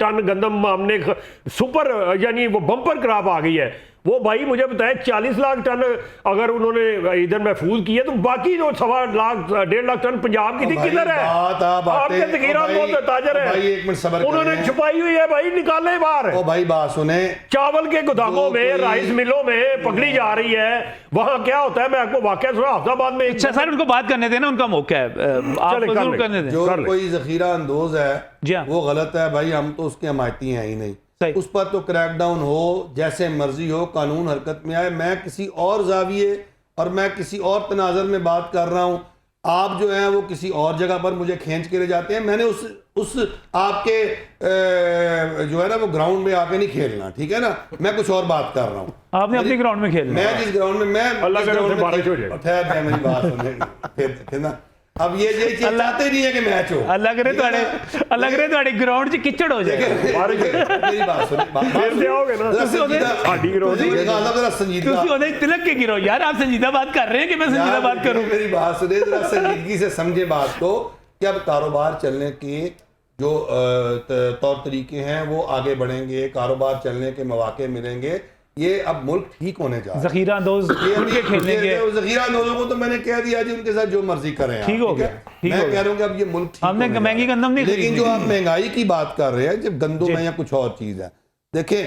S3: टन गंदम हमने सुपर यानी वो बम्पर क्रॉप आ गई है। वो भाई मुझे बताए 40 लाख टन अगर उन्होंने इधर महफूज किए तो बाकी जो 1.25 लाख 1.5 लाख टन पंजाब की थी
S4: भाई,
S3: किधर है?
S4: बात आप आते-
S3: आपके जखीरा
S4: ओ भाई,
S3: बहुत ताजर है,
S4: भाई, एक मिनट सब्र
S3: उन्होंने
S4: करें।
S3: छुपाई हुई है भाई, निकाले बाहर।
S4: ओ भाई बात सुने,
S3: चावल के गोदामों में,
S4: कोई-
S3: राइस मिलों में पकड़ी जा रही है। वहां क्या होता है मैं आपको वाकया सुना, हफ्ताबाद में
S1: अच्छा सर उनको बात करने देना, उनका मौका है, आप
S3: चले, कर
S1: जरूर
S3: ले।
S1: करने दें।
S4: जो
S3: कर ले।
S4: कोई जखीरा अंदोज है
S1: जी हाँ।
S4: वो गलत है भाई, हम तो उसके हमायती हैं ही नहीं।
S1: सही।
S4: उस पर तो क्रैकडाउन हो, जैसे मर्जी हो, कानून हरकत में आए। मैं किसी और जाविये और मैं किसी और तनाजर में बात कर रहा हूँ, आप जो हैं वो किसी और जगह पर मुझे खींच के ले जाते हैं। मैंने उस आपके जो है ना वो ग्राउंड में आके नहीं खेलना, ठीक है ना। मैं कुछ और बात कर रहा हूँ।
S1: आपने अपने ग्राउंड में खेलना है।
S4: मैं जिस ग्राउंड में मैं
S3: अल्लाह
S4: जिस
S3: करे
S4: ग्राउंड
S3: उससे
S4: में
S3: बारिश हो
S4: खेल-
S3: जाए।
S4: ठहर जाए, मेरी बात सुने फिर ना। अब ये चाहते नहीं है कि मैच हो।
S1: अल्लाह करे ਤੁਹਾਡੇ ग्राउंड 'ਚ किचड़ हो जाए।
S4: मेरी बात सुने,
S3: फिर से आओगे ना साडी ग्राउंड
S4: संजीदा
S1: ਤੁਸੀਂ ਉਹਦੇ 'ਚ तिलक के गिरो यार, आप संजीदा बात कर रहे हैं कि मैं संजीदा बात करूं?
S4: मेरी बात सुने, जरा संजीदगी से समझे बात को कि अब कारोबार चलने के जो तौर तरीके हैं वो आगे बढ़ेंगे, कारोबार चलने के मौके मिलेंगे। ये अब मुल्क ठीक होने जा रहा है।
S1: जखीरा अंदोज उनके खेलने के
S4: जखीरा अंदोजों को तो मैंने कह दिया जी, उनके साथ जो मर्जी करें आप,
S1: ठीक हो
S4: है?
S1: गया, ठीक
S4: मैं
S1: हो
S4: कह
S1: गया।
S4: रहा हूँ कि अब ये मुल्क ठीक
S1: हमने
S4: होने जा
S1: महंगी
S4: रहा है।
S1: गंदम नहीं
S4: लेकिन
S1: खरीदनी
S4: जो आप महंगाई की बात कर रहे हैं, जब गंदम है या कुछ और चीज़ है, देखें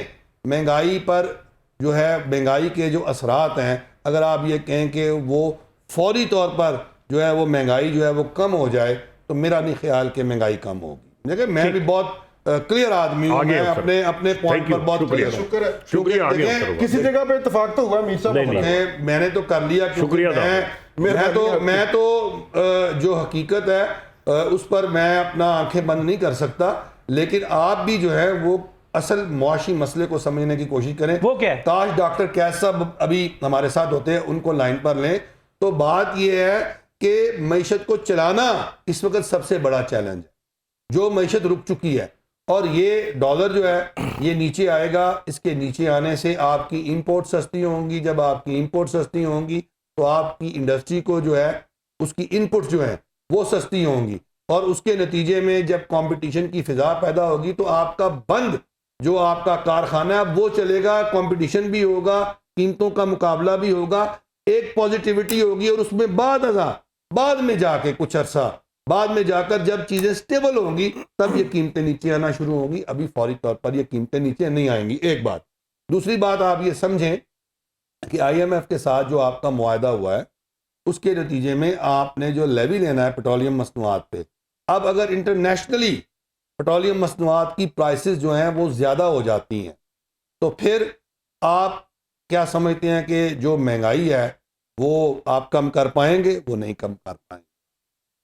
S4: महंगाई पर जो है, महंगाई के जो असरात हैं, अगर आप ये कहें कि वो फौरी तौर पर जो है वो महंगाई जो है वो कम हो जाए, तो मेरा नहीं ख्याल कि महंगाई कम होगी। देखिए मैं भी बहुत क्लियर आदमी हूँ,
S3: आगे
S4: मैं
S3: अफसर।
S4: अपने पॉइंट
S3: Thank you,
S4: पर बहुत
S3: शुक्रिया।
S4: क्लियर हूँ।
S2: शुक्र है।
S3: शुक्रिया, आगे
S4: देखें,
S3: अफसर।
S2: किसी जगह पे इत्तेफाक तो हुआ मीर साहब
S3: नहीं,
S2: हमारा।
S3: नहीं।
S4: मैंने तो कर लिया,
S3: शुक्रिया
S4: मैं तो जो हकीकत है उस पर मैं अपना आंखें बंद नहीं कर सकता। लेकिन आप भी जो है वो असल मुआशी मसले को समझने की कोशिश करें।
S1: वो क्या है?
S4: काश डॉक्टर कैस साहब अभी हमारे साथ होते हैं, उनको लाइन पर लें। तो बात यह है कि मईशत को चलाना इस वक्त सबसे बड़ा चैलेंज है। जो मईशत रुक चुकी है और ये डॉलर जो है ये नीचे आएगा, इसके नीचे आने से आपकी इंपोर्ट सस्ती होंगी। जब आपकी इंपोर्ट सस्ती होंगी तो आपकी इंडस्ट्री को जो है उसकी इनपुट जो है वो सस्ती होंगी, और उसके नतीजे में जब कंपटीशन की फिजा पैदा होगी तो आपका बंद जो आपका कारखाना है वो चलेगा, कंपटीशन भी होगा, कीमतों का मुकाबला भी होगा, एक पॉजिटिविटी होगी। और उसमें बाद में जाके कुछ अरसा बाद में जाकर जब चीज़ें स्टेबल होंगी तब ये कीमतें नीचे आना शुरू होंगी। अभी फौरी तौर पर ये कीमतें नीचे नहीं आएंगी। एक बात दूसरी बात आप ये समझें कि IMF के साथ जो आपका मुआहदा हुआ है उसके नतीजे में आपने जो लेवी लेना है पेट्रोलियम मसनूआत पे, अब अगर इंटरनेशनली पेट्रोलियम मसनूआत की प्राइसेस जो हैं वो ज़्यादा हो जाती हैं तो फिर आप क्या समझते हैं कि जो महंगाई है वो आप कम कर पाएंगे? वो नहीं कम कर पाएंगे।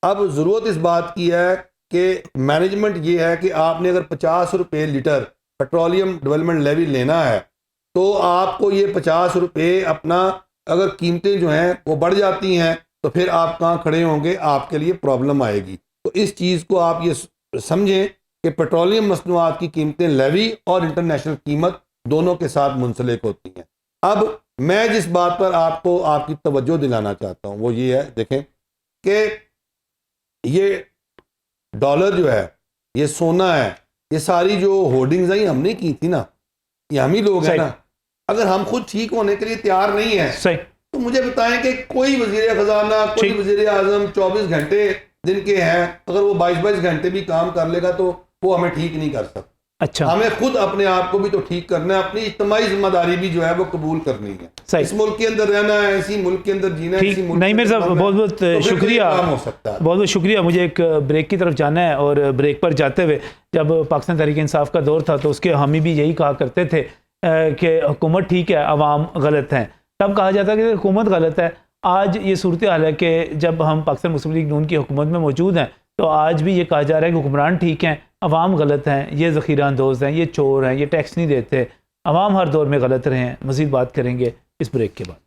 S4: अब ज़रूरत इस बात की है कि मैनेजमेंट ये है कि आपने अगर 50 रुपये लीटर पेट्रोलियम डेवलपमेंट लेवी लेना है तो आपको ये 50 रुपये अपना, अगर कीमतें जो हैं वो बढ़ जाती हैं तो फिर आप कहाँ खड़े होंगे, आपके लिए प्रॉब्लम आएगी। तो इस चीज़ को आप ये समझें कि पेट्रोलियम मसनूआत की कीमतें लेवी और इंटरनेशनल कीमत दोनों के साथ मुंसलिक होती हैं। अब मैं जिस बात पर आपको आपकी तवज्जो दिलाना चाहता हूँ वो ये है, देखें कि ये डॉलर जो है, ये सोना है, ये सारी जो होर्डिंग्स हैं हमने की थी ना, ये हम ही लोग हैं ना। अगर हम खुद ठीक होने के लिए तैयार नहीं है तो मुझे बताएं कि कोई वजीर खजाना, कोई वजीर आजम 24 घंटे दिन के हैं, अगर वो 22-22 घंटे भी काम कर लेगा तो वो हमें ठीक नहीं कर सकता।
S1: अच्छा,
S4: हमें खुद अपने आप को भी तो ठीक करना है, अपनी इज्तिमाई जिम्मेदारी भी जो है वो कबूल करनी है। इस मुल्क के अंदर रहना है, इसी मुल्क के अंदर जीना है, इसी मुल्क
S1: नहीं मेरे साहब बहुत बहुत शुक्रिया,
S4: हो सकता है।
S1: बहुत बहुत शुक्रिया। मुझे एक ब्रेक की तरफ जाना है और ब्रेक पर जाते हुए जब पाकिस्तान तहरीक इंसाफ का दौर था तो उसके हामी भी यही कहा करते थे कि हुकूमत ठीक है, अवाम गलत हैं। तब कहा जाता कि हुकूमत गलत है। आज ये सूरत हाल है कि जब हम पाकिस्तान मुस्लिम लीग नून की हुकूमत में मौजूद हैं तो आज भी ये कहा जा रहा है कि हुक्मरान ठीक हैं, अवाम गलत हैं, ये ज़ख़ीरा अंदोज़ हैं, ये चोर हैं, ये टैक्स नहीं देते, अवाम हर दौर में गलत रहे हैं। मज़ीद बात करेंगे इस ब्रेक के बाद।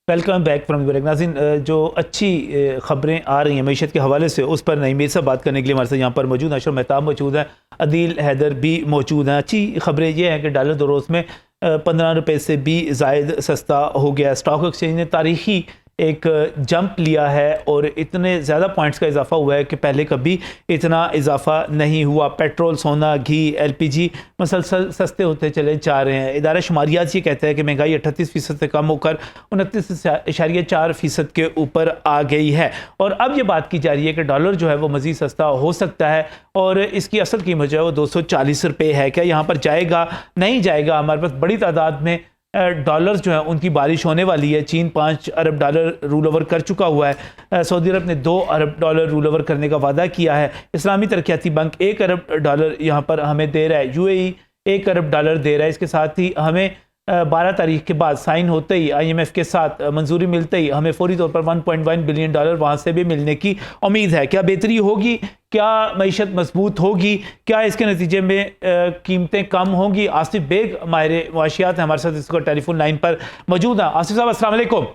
S1: Welcome back from break. नाज़रीन, जो अच्छी ख़बरें आ रही हैं मीशत के हवाले से उस पर नईम साहब बात करने के लिए हमारे साथ यहाँ पर मौजूद हैं। अशरफ मेहताब मौजूद हैं, अदील हैदर भी मौजूद हैं। अच्छी ख़बरें ये हैं कि डॉलर 2 रोज़ में 15 रुपये से भी ज़ायद सस्ता हो गया। स्टॉक एक्सचेंज ने तारीखी एक जंप लिया है और इतने ज़्यादा पॉइंट्स का इजाफा हुआ है कि पहले कभी इतना इजाफा नहीं हुआ। पेट्रोल, सोना, घी, LPG मसलसल सस्ते होते चले जा रहे हैं। इदारा शुमारियात ये कहता है कि महंगाई 38% से कम होकर 29.4% के ऊपर आ गई है। और अब ये बात की जा रही है कि डॉलर जो है वो मज़ीद सस्ता हो सकता है और इसकी असल कीमत जो है वो 240 रुपये है। क्या यहाँ पर जाएगा, नहीं जाएगा? हमारे पास बड़ी तादाद में डॉलर्स जो है उनकी बारिश होने वाली है। चीन 5 अरब डॉलर रूल ओवर कर चुका हुआ है। सऊदी अरब ने 2 अरब डॉलर रूल ओवर करने का वादा किया है। इस्लामी तरक्याती बैंक 1 अरब डॉलर यहाँ पर हमें दे रहा है। UAE 1 अरब डॉलर दे रहा है। इसके साथ ही हमें 12 तारीख के बाद साइन होते ही, IMF के साथ मंजूरी मिलते ही हमें फौरी तौर पर 1.1 बिलियन डॉलर वहाँ से भी मिलने की उम्मीद है। क्या बेहतरी होगी? क्या मईशत मजबूत होगी? क्या इसके नतीजे में कीमतें कम होंगी? आसिफ बेग माहिर मुआशियात हैं हमारे साथ इसको टेलीफोन लाइन पर मौजूद हैं। आसिफ साहब अस्सलाम वालेकुम।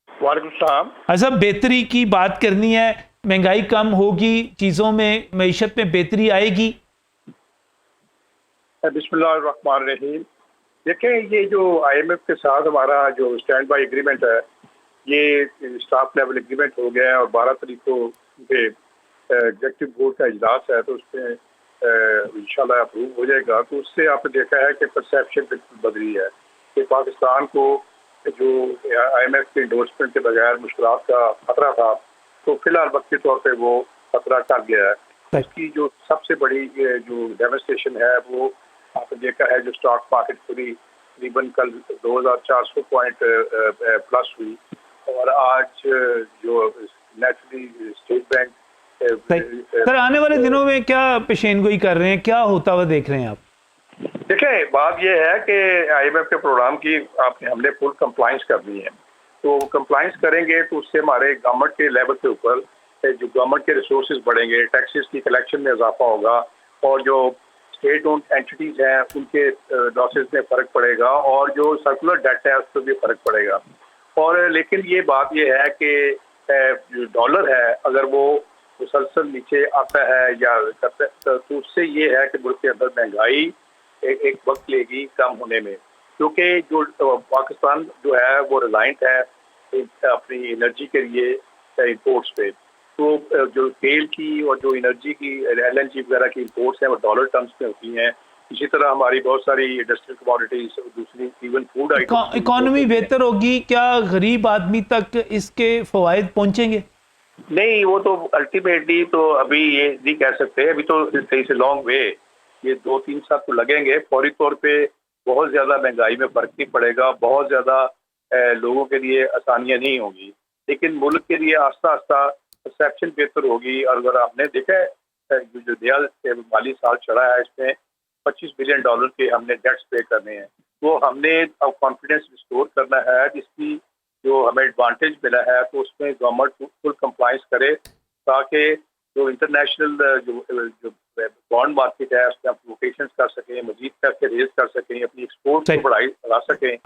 S5: वालेकुम सलाम।
S1: अच्छा, बेहतरी की बात करनी है, महंगाई कम होगी, चीज़ों में मईशत में बेहतरी आएगी?
S5: बिस्मिल्लाहिर्रहमानिर्रहीम। देखें, ये जो IMF के साथ हमारा जो स्टैंड बाई एग्रीमेंट है, ये स्टाफ लेवल एग्रीमेंट हो गया है और 12 तारीख को पे एग्जीक्यूटिव बोर्ड का इजलास है तो उसमें इंशाल्लाह अप्रूव हो जाएगा। तो उससे आपने देखा है कि परसेप्शन बिल्कुल बदली है कि पाकिस्तान को जो IMF के इंडोर्समेंट के बगैर मुश्किलात का खतरा था तो फिलहाल वक्ती तौर पर वो खतरा टल गया है। इसकी जो सबसे बड़ी जो डेमोन्स्ट्रेशन है वो आपने देखा है, जो स्टॉक मार्केट पूरी तकरीबन कल 2400 पॉइंट प्लस हुई और आज जो नेचुरली स्टेट बैंक
S1: सर आने वाले दिनों में क्या पेशेनगोई कर रहे हैं, क्या होता हुआ देख रहे हैं आप?
S5: देखें, बात यह है कि IMF के प्रोग्राम की हमने फुल कंप्लाइंस करनी है। तो कंप्लाइंस करेंगे तो उससे हमारे गवर्नमेंट के लेवल के ऊपर जो गवर्नमेंट के रिसोर्सेज बढ़ेंगे, टैक्सेस की कलेक्शन में इजाफा होगा और जो स्टेट ओन्ड एंटिटीज हैं उनके लॉसेस में फ़र्क पड़ेगा और जो सर्कुलर डेट है उस पर भी फ़र्क पड़ेगा। और लेकिन ये बात ये है कि जो डॉलर है अगर वो मुसलसल नीचे आता है या करता है तो उससे ये है कि मुल्क के अंदर महंगाई एक वक्त लेगी कम होने में, क्योंकि जो पाकिस्तान जो है वो रिलायंट है अपनी एनर्जी के लिए इंपोर्ट्स पे। तो जो तेल की और जो एनर्जी की LNG वगैरह की इंपोर्ट्स हैं वो डॉलर टर्म्स में होती हैं। इसी तरह हमारी बहुत सारी इंडस्ट्रियल कमोडिटीज, दूसरी इवन फूड आइटम।
S1: इकॉनमी बेहतर होगी, क्या गरीब आदमी तक इसके फवायद पहुंचेंगे?
S5: नहीं, वो तो अल्टीमेटली तो अभी ये नहीं कह सकते, अभी तो इस लॉन्ग वे, ये 2-3 साल तो लगेंगे। फौरी तौर पे बहुत ज़्यादा महंगाई में फ़र्क नहीं पड़ेगा, बहुत ज़्यादा लोगों के लिए आसानियाँ नहीं होंगी, लेकिन मुल्क के लिए आस्ता आस्ता परसेप्शन बेहतर होगी। और अगर आपने देखा है जो नया माली साल चढ़ा है, इसमें $25 बिलियन के हमने डेट्स पे करने हैं, तो हमने अब कॉन्फिडेंस रिस्टोर करना है, जिसकी जो हमें एडवांटेज मिला है, तो उसमें गवर्नमेंट फुल कंप्लायंस करे, ताकि जो इंटरनेशनल जो बॉन्ड मार्केट है उसमें आप लोकेशन कर सकें, मजीद पैसे रेज कर सकें, अपनी एक्सपोर्ट को बढ़ा सकें,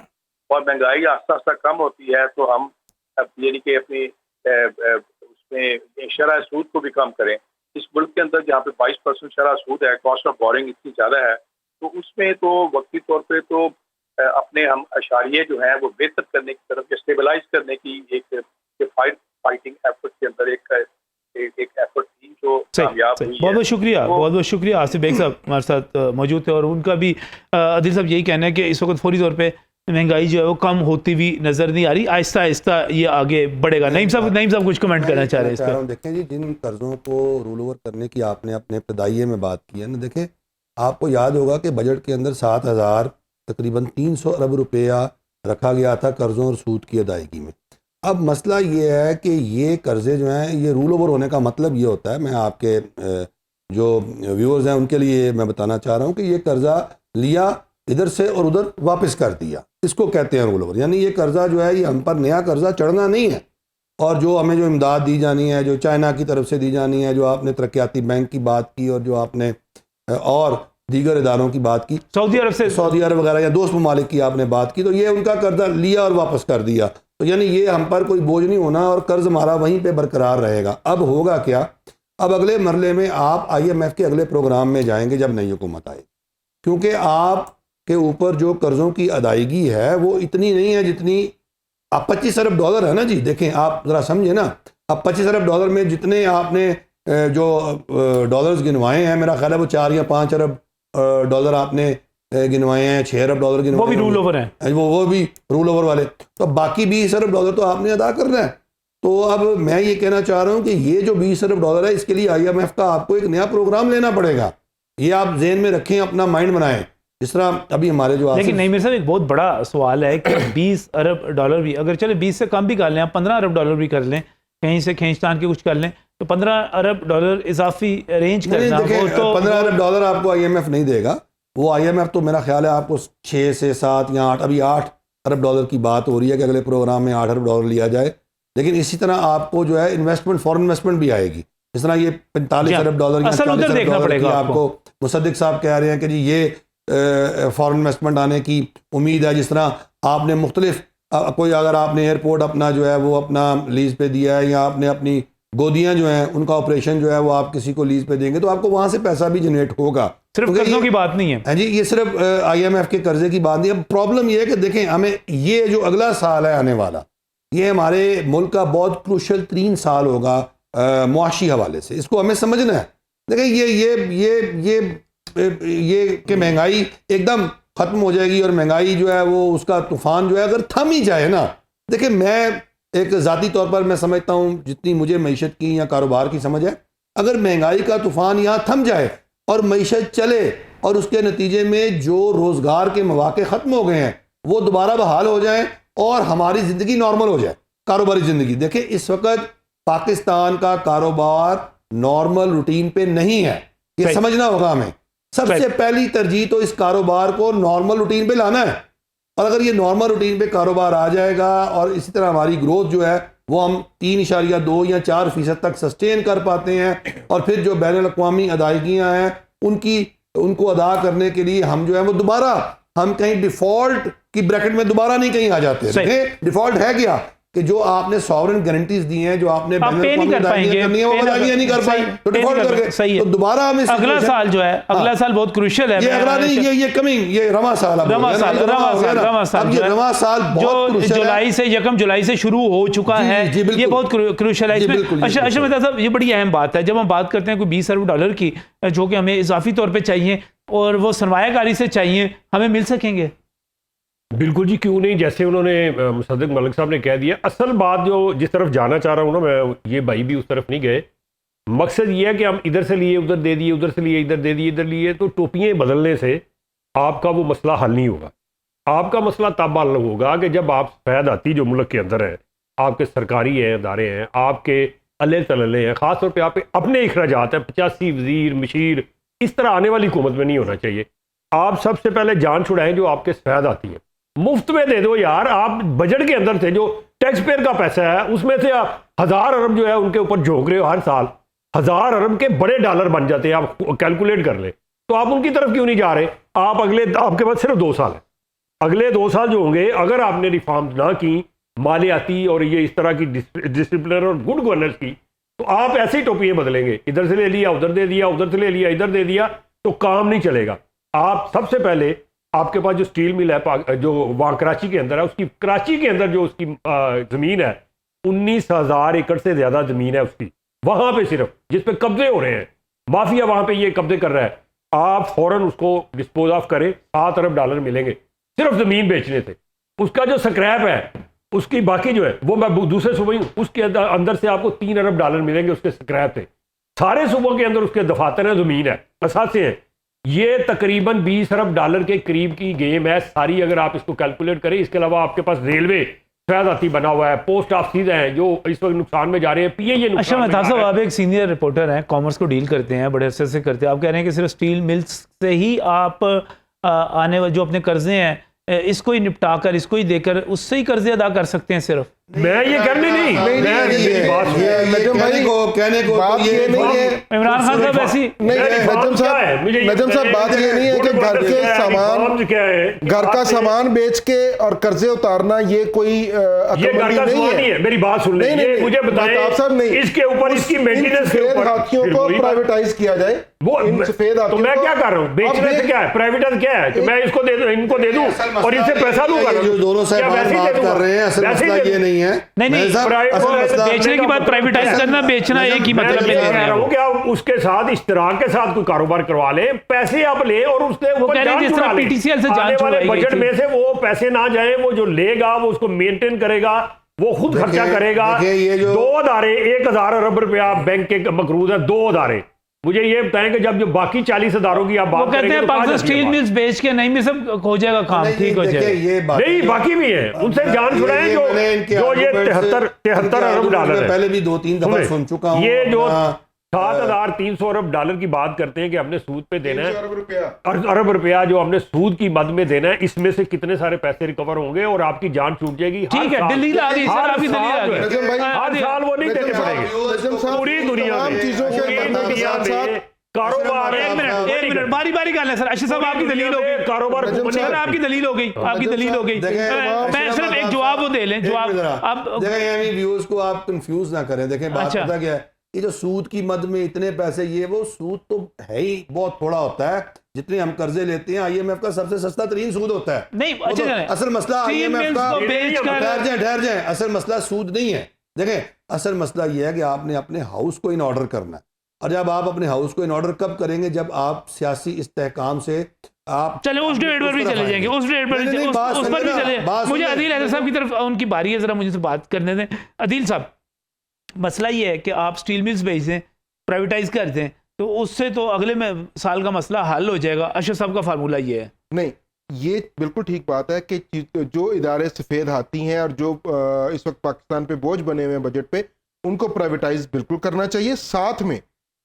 S5: और महंगाई आस्ता आस्ता कम होती है तो हम यानी कि अपनी उसमें शरह सूद को भी कम करें। इस मुल्क के अंदर जहाँ पे 22% शरह सूद है, कॉस्ट ऑफ बोरिंग इतनी ज़्यादा है, तो उसमें तो वक्ती तौर पे तो अपने हम अशारिये जो हैं वो बेहतर करने की तरफ, स्टेबलाइज करने की एक फाइटिंग एफर्ट के अंदर एक एफर्ट थी जो कामयाब हुई।
S1: बहुत बहुत शुक्रिया, बहुत बहुत शुक्रिया। आसिफ बेग साहब हमारे साथ मौजूद थे, और उनका भी आदिल साहब यही कहना है कि इस वक्त फौरी तौर पे महंगाई जो है वो कम होती हुई नजर नहीं आ रही, आहिस्ता आहिस्ता ये आगे बढ़ेगा। नईम साहब कुछ कमेंट करना चाह रहे हैं इस पर?
S4: देखें जी, जिन कर्जों को रोल ओवर करने की आपने अपने इब्तदाइये में बात की है ना, देखें आपको याद होगा कि बजट के अंदर 7,000 तकरीबन 300 अरब रुपया रखा गया था कर्जों और सूद की अदायगी में। अब मसला ये है कि ये कर्जे जो हैं ये रूल ओवर होने का मतलब ये होता है, मैं आपके जो व्यूअर्स हैं उनके लिए मैं बताना चाह रहा हूँ कि ये कर्जा लिया इधर से और उधर वापस कर दिया, इसको कहते हैं रोल ओवर। यानी ये कर्जा जो है ये हम पर नया कर्जा चढ़ना नहीं है, और जो हमें जो इमदाद दी जानी है, जो चाइना की तरफ से दी जानी है, जो आपने तरक्याती बैंक की बात की और जो आपने और दीगर इदारों की बात की, सऊदी अरब वगैरह या दोस्त ममालिक की आपने बात की, तो ये उनका कर्जा लिया और वापस कर दिया, तो यानी ये हम पर कोई बोझ नहीं होना और कर्ज हमारा वहीं पे बरकरार रहेगा। अब होगा क्या, अब अगले मरले में आप IMF के अगले प्रोग्राम में जाएंगे जब नई हुकूमत आए, क्योंकि आप के ऊपर जो कर्ज़ों की अदायगी है वो इतनी नहीं है जितनी अब $25 अरब है ना जी। देखें आप ज़रा समझे ना, अब $25 अरब में जितने आपने जो डॉलर्स गिनवाए हैं, मेरा ख्याल है वो 4 या 5 अरब डॉलर आपने गिनवाए हैं, 6 अरब डॉलर गिनवाए, वो भी रूल ओवर हैं, वो भी रूल ओवर वाले, तो बाकी $20 अरब तो आपने अदा करना है। तो अब मैं ये कहना चाह रहा हूँ कि ये जो $20 अरब है, इसके लिए IMF का आपको एक नया प्रोग्राम लेना पड़ेगा, ये आप जेहन में रखें, अपना माइंड बनाएं। जिस तरह अभी हमारे जो,
S1: लेकिन नहीं मेरे साहब एक बहुत बड़ा सवाल है कि $20 अरब भी अगर चले 20 से कम भी कर लें, आप $15 अरब भी कर लें, कहीं से खींचतान के कुछ कर लें, तो $15 अरब इजाफी अरेंज करना, वो तो
S4: $15 अरब आपको IMF नहीं देगा। वो IMF तो मेरा ख्याल है आपको 6 से 7 या 8, अभी $8 अरब की बात हो रही है कि अगले प्रोग्राम में $8 अरब लिया जाए। लेकिन इसी तरह आपको जो है इन्वेस्टमेंट, फॉरेन इन्वेस्टमेंट भी आएगी, जिस तरह ये $45 अरब या $40 अरब की आपको मुसद्दिक साहब कह रहे हैं कि जी ये फॉरेन इन्वेस्टमेंट आने की उम्मीद है। जिस तरह आपने मुख्तलिफ कोई, अगर आपने एयरपोर्ट अपना जो है वो अपना लीज पे दिया है, या आपने अपनी गोदियां जो हैं उनका ऑपरेशन जो है वो आप किसी को लीज पे देंगे, तो आपको वहाँ से पैसा भी जनरेट होगा।
S1: सिर्फ कर्जों की बात नहीं है
S4: जी, ये सिर्फ IMF के कर्जे की बात नहीं है। प्रॉब्लम ये है कि देखें, हमें ये जो अगला साल है आने वाला, ये हमारे मुल्क का बहुत क्रूशल 3 साल होगा मुआशी हवाले से, इसको हमें समझना है। देखें ये कि महंगाई एकदम ख़त्म हो जाएगी और महंगाई जो है वो उसका तूफ़ान जो है अगर थम ही जाए ना, देखिए मैं एक ज़ाती तौर पर मैं समझता हूँ, जितनी मुझे मईशत की या कारोबार की समझ है, अगर महंगाई का तूफ़ान यहाँ थम जाए और मईशत चले और उसके नतीजे में जो रोज़गार के मौके ख़त्म हो गए हैं वो दोबारा बहाल हो जाएं और हमारी ज़िंदगी नॉर्मल हो जाए, कारोबारी ज़िंदगी। देखिए इस वक्त पाकिस्तान का कारोबार नॉर्मल रूटीन पे नहीं है, ये समझना होगा हमें। सबसे पहली तरजीह तो इस कारोबार को नॉर्मल रूटीन पे लाना है, और अगर ये नॉर्मल रूटीन पे कारोबार आ जाएगा और इसी तरह हमारी ग्रोथ जो है वो हम 3.2 या 4% तक सस्टेन कर पाते हैं, और फिर जो बैनुल अक़वामी अदायगियाँ हैं उनको अदा करने के लिए हम जो है वो दोबारा हम कहीं डिफ़ॉल्ट की ब्रैकेट में दोबारा नहीं कहीं आ जाते। डिफ़ॉल्ट है क्या कि जो आपने सॉवरेन गारंटीज दी हैं, जो आपने
S1: नहीं कर पाएंगे,
S4: नहीं कर पाए तो डिफॉल्ट करके, तो दोबारा हम
S1: अगला साल जो है, अगला साल बहुत क्रूशियल है।
S4: ये अगला नहीं, ये कमिंग, ये रवा साल
S1: जो जुलाई से 1 जुलाई से शुरू हो चुका है, ये बहुत क्रूशियल है इसमें। अच्छा मेहता साहब, ये बड़ी अहम बात है जब हम बात करते हैं कोई $20 अरब की जो कि हमें इजाफी तौर पर चाहिए, और वो सरमायाकारी से चाहिए, हमें मिल सकेंगे?
S3: बिल्कुल जी, क्यों नहीं। जैसे उन्होंने मुसद्दिक मलिक साहब ने कह दिया, असल बात जो जिस तरफ जाना चाह रहा हूँ ना मैं, ये भाई भी उस तरफ नहीं गए। मकसद ये है कि हम इधर से लिए उधर दे दिए, उधर से लिए इधर दे दिए, इधर लिए, तो टोपियाँ बदलने से आपका वो मसला हल नहीं होगा। आपका मसला तब हल होगा कि जब आप सफेद हाथी जो मुल्क के अंदर है, आपके सरकारी हैं, अदारे हैं, आपके अल्ले तल्ले हैं, ख़ासतौर पर आप अपने अखराजात हैं, 85 वजीर मशीर, इस तरह आने वाली हुकूमत में नहीं होना चाहिए। आप सबसे पहले जान छुड़ाएं जो आपके सफेद हाथी हैं, मुफ्त में दे दो यार। आप बजट के अंदर से जो टैक्स पेयर का पैसा है उसमें से आप 1000 अरब जो है उनके ऊपर झोंक रहे हो हर साल। 1000 अरब के बड़े डॉलर बन जाते हैं, आप कैलकुलेट कर ले। तो आप उनकी तरफ क्यों नहीं जा रहे? आप आपके पास सिर्फ 2 साल है, अगले 2 साल जो होंगे, अगर आपने रिफॉर्म ना की मालियाती और ये इस तरह की डिसिप्लिन और गुड गवर्नेंस की, तो आप ऐसे ही टोपियां बदलेंगे, इधर से ले लिया उधर दे दिया, उधर से ले लिया इधर दे दिया, तो काम नहीं चलेगा। आप सबसे पहले, आपके पास जो स्टील मिल है जो वहाँ कराची के अंदर है, उसकी कराची के अंदर जो उसकी ज़मीन है 19,000 एकड़ से ज़्यादा ज़मीन है उसकी, वहाँ पे सिर्फ जिस पे कब्जे हो रहे हैं, माफिया वहाँ पे ये कब्जे कर रहा है। आप फौरन उसको डिस्पोज ऑफ करें, 7 अरब डॉलर मिलेंगे सिर्फ ज़मीन बेचने से। उसका जो स्क्रैप है उसकी बाकी जो है वो मैं दूसरे सूबे, उसके अंदर से आपको 3 अरब डॉलर मिलेंगे उसके स्क्रैप से। सारे सूबों के अंदर उसके दफातर है, ज़मीन है, असासे हैं। ये तकरीबन 20 अरब डॉलर के करीब की गेम है सारी, अगर आप इसको कैलकुलेट करें। इसके अलावा आपके पास रेलवे सफेद बना हुआ है, पोस्ट ऑफिस हैं जो इस वक्त नुकसान में जा रहे हैं, पीए
S1: अच्छा महताब साहब, आप एक सीनियर रिपोर्टर हैं, कॉमर्स को डील करते हैं, बड़े अरसे से करते हैं। आप कह रहे हैं कि सिर्फ स्टील मिल्स से ही आप आने वाले जो अपने कर्जे हैं इसको ही निपटा कर, इसको ही देकर उससे ही कर्जे अदा कर सकते हैं सिर्फ?
S3: मैं ये करने नहीं,
S2: कहने को बात ये नहीं है
S1: इमरान खान साहब ऐसी
S2: नजम साहब, बात ये नहीं है कि घर के सामान, घर का सामान बेच के और कर्जे उतारना ये कोई अकलमंदी नहीं है।
S3: मेरी बात सुन लीजिए, मुझे बताएं इसके ऊपर, इसकी मेंटेनेंस के ऊपर
S2: हाथियों को प्राइवेटाइज किया जाए।
S3: वो सफेद हाथियों, तो मैं क्या कर रहा हूँ, बेचने से क्या है, प्राइवेटाइज क्या है, तो मैं इसको दे दूं, इनको दे दूं और इनसे पैसा लूंगा।
S4: जो दोनों साहब बात कर रहे हैं, असल मसला ये नहीं है।
S1: नहीं बेचने की बात, प्राइवेटाइज करना बेचना एक ही मतलब है।
S3: क्या उसके साथ इश्तराक के साथ कोई कारोबार करवा ले, पैसे आप ले और उससे
S1: पीटीसीएल से जान छुड़ाई,
S3: बजट में से वो पैसे ना जाए, वो जो लेगा वो उसको मेंटेन करेगा, वो खुद खर्चा करेगा। 2 अदारे 1000 अरब रुपया बैंक के मकरूज है, 2 अदारे। मुझे ये बताएं कि जब जो बाकी 40 अदारों की आप बात
S1: कहते हैं पाकिस्तान स्टील मिल्स बेच के नहीं में सब हो जाएगा काम, ठीक हो जाएगा।
S3: नहीं, बाकी भी है, उनसे जान छुड़ाएं जो ये 73 अरब डॉलर है।
S4: पहले भी 2-3 दफा सुन चुका हूं।
S3: ये जो 7,300 अरब डॉलर की बात करते हैं कि हमने सूद पे देना है, अरब रुपया जो हमने सूद की मद में देना है, इसमें से कितने सारे पैसे रिकवर होंगे और आपकी जान छूट जाएगी।
S1: ठीक है, दलील आ गई सर, आपकी दलील आ गई।
S3: हर साल वो नहीं देने पड़ेंगे पूरी दुनिया में कारोबार।
S1: एक मिनट बारी बारी कर लें सर। अच्छा साहब, आपकी दलील हो गई,
S3: कारोबार
S1: आपकी दलील हो गई, आपकी दलील हो गई। मैं सिर्फ एक जवाब वो दे लें, जवाब आप
S4: देखें, व्यूअर्स को आप कंफ्यूज ना करें। देखें बात पता क्या है, ये जो सूद की मद में इतने पैसे, ये वो सूद तो है ही बहुत थोड़ा होता है। जितने हम कर्जे लेते हैं, IMF का सबसे सस्ता तरीन सूद होता है।
S1: नहीं, अच्छा
S4: असल मसला IMF का, ठहर जाए, असल मसला सूद नहीं है। देखें, असल मसला ये है कि आपने अपने हाउस को इन ऑर्डर करना है, और जब आप अपने हाउस को इन ऑर्डर कब करेंगे, जब आप सियासी इस्तेहकाम से आप
S1: चले उस डेट पर भी चले जाएंगे, उस डेट पर उस पर भी चले। मुझे अदील हैदर साहब की तरफ उनकी बारी है, जरा मुझे बात करने दें। अदील साहब, मसला ये है कि आप स्टील मिल्स बेच दें, प्राइवेटाइज कर दें, तो उससे तो अगले में साल का मसला हल हो जाएगा। अशरफ साहब का फार्मूला ये है।
S2: नहीं, ये बिल्कुल ठीक बात है कि जो इदारे सफ़ेद हाथी हैं और जो इस वक्त पाकिस्तान पे बोझ बने हुए हैं बजट पे, उनको प्राइवेटाइज बिल्कुल करना चाहिए।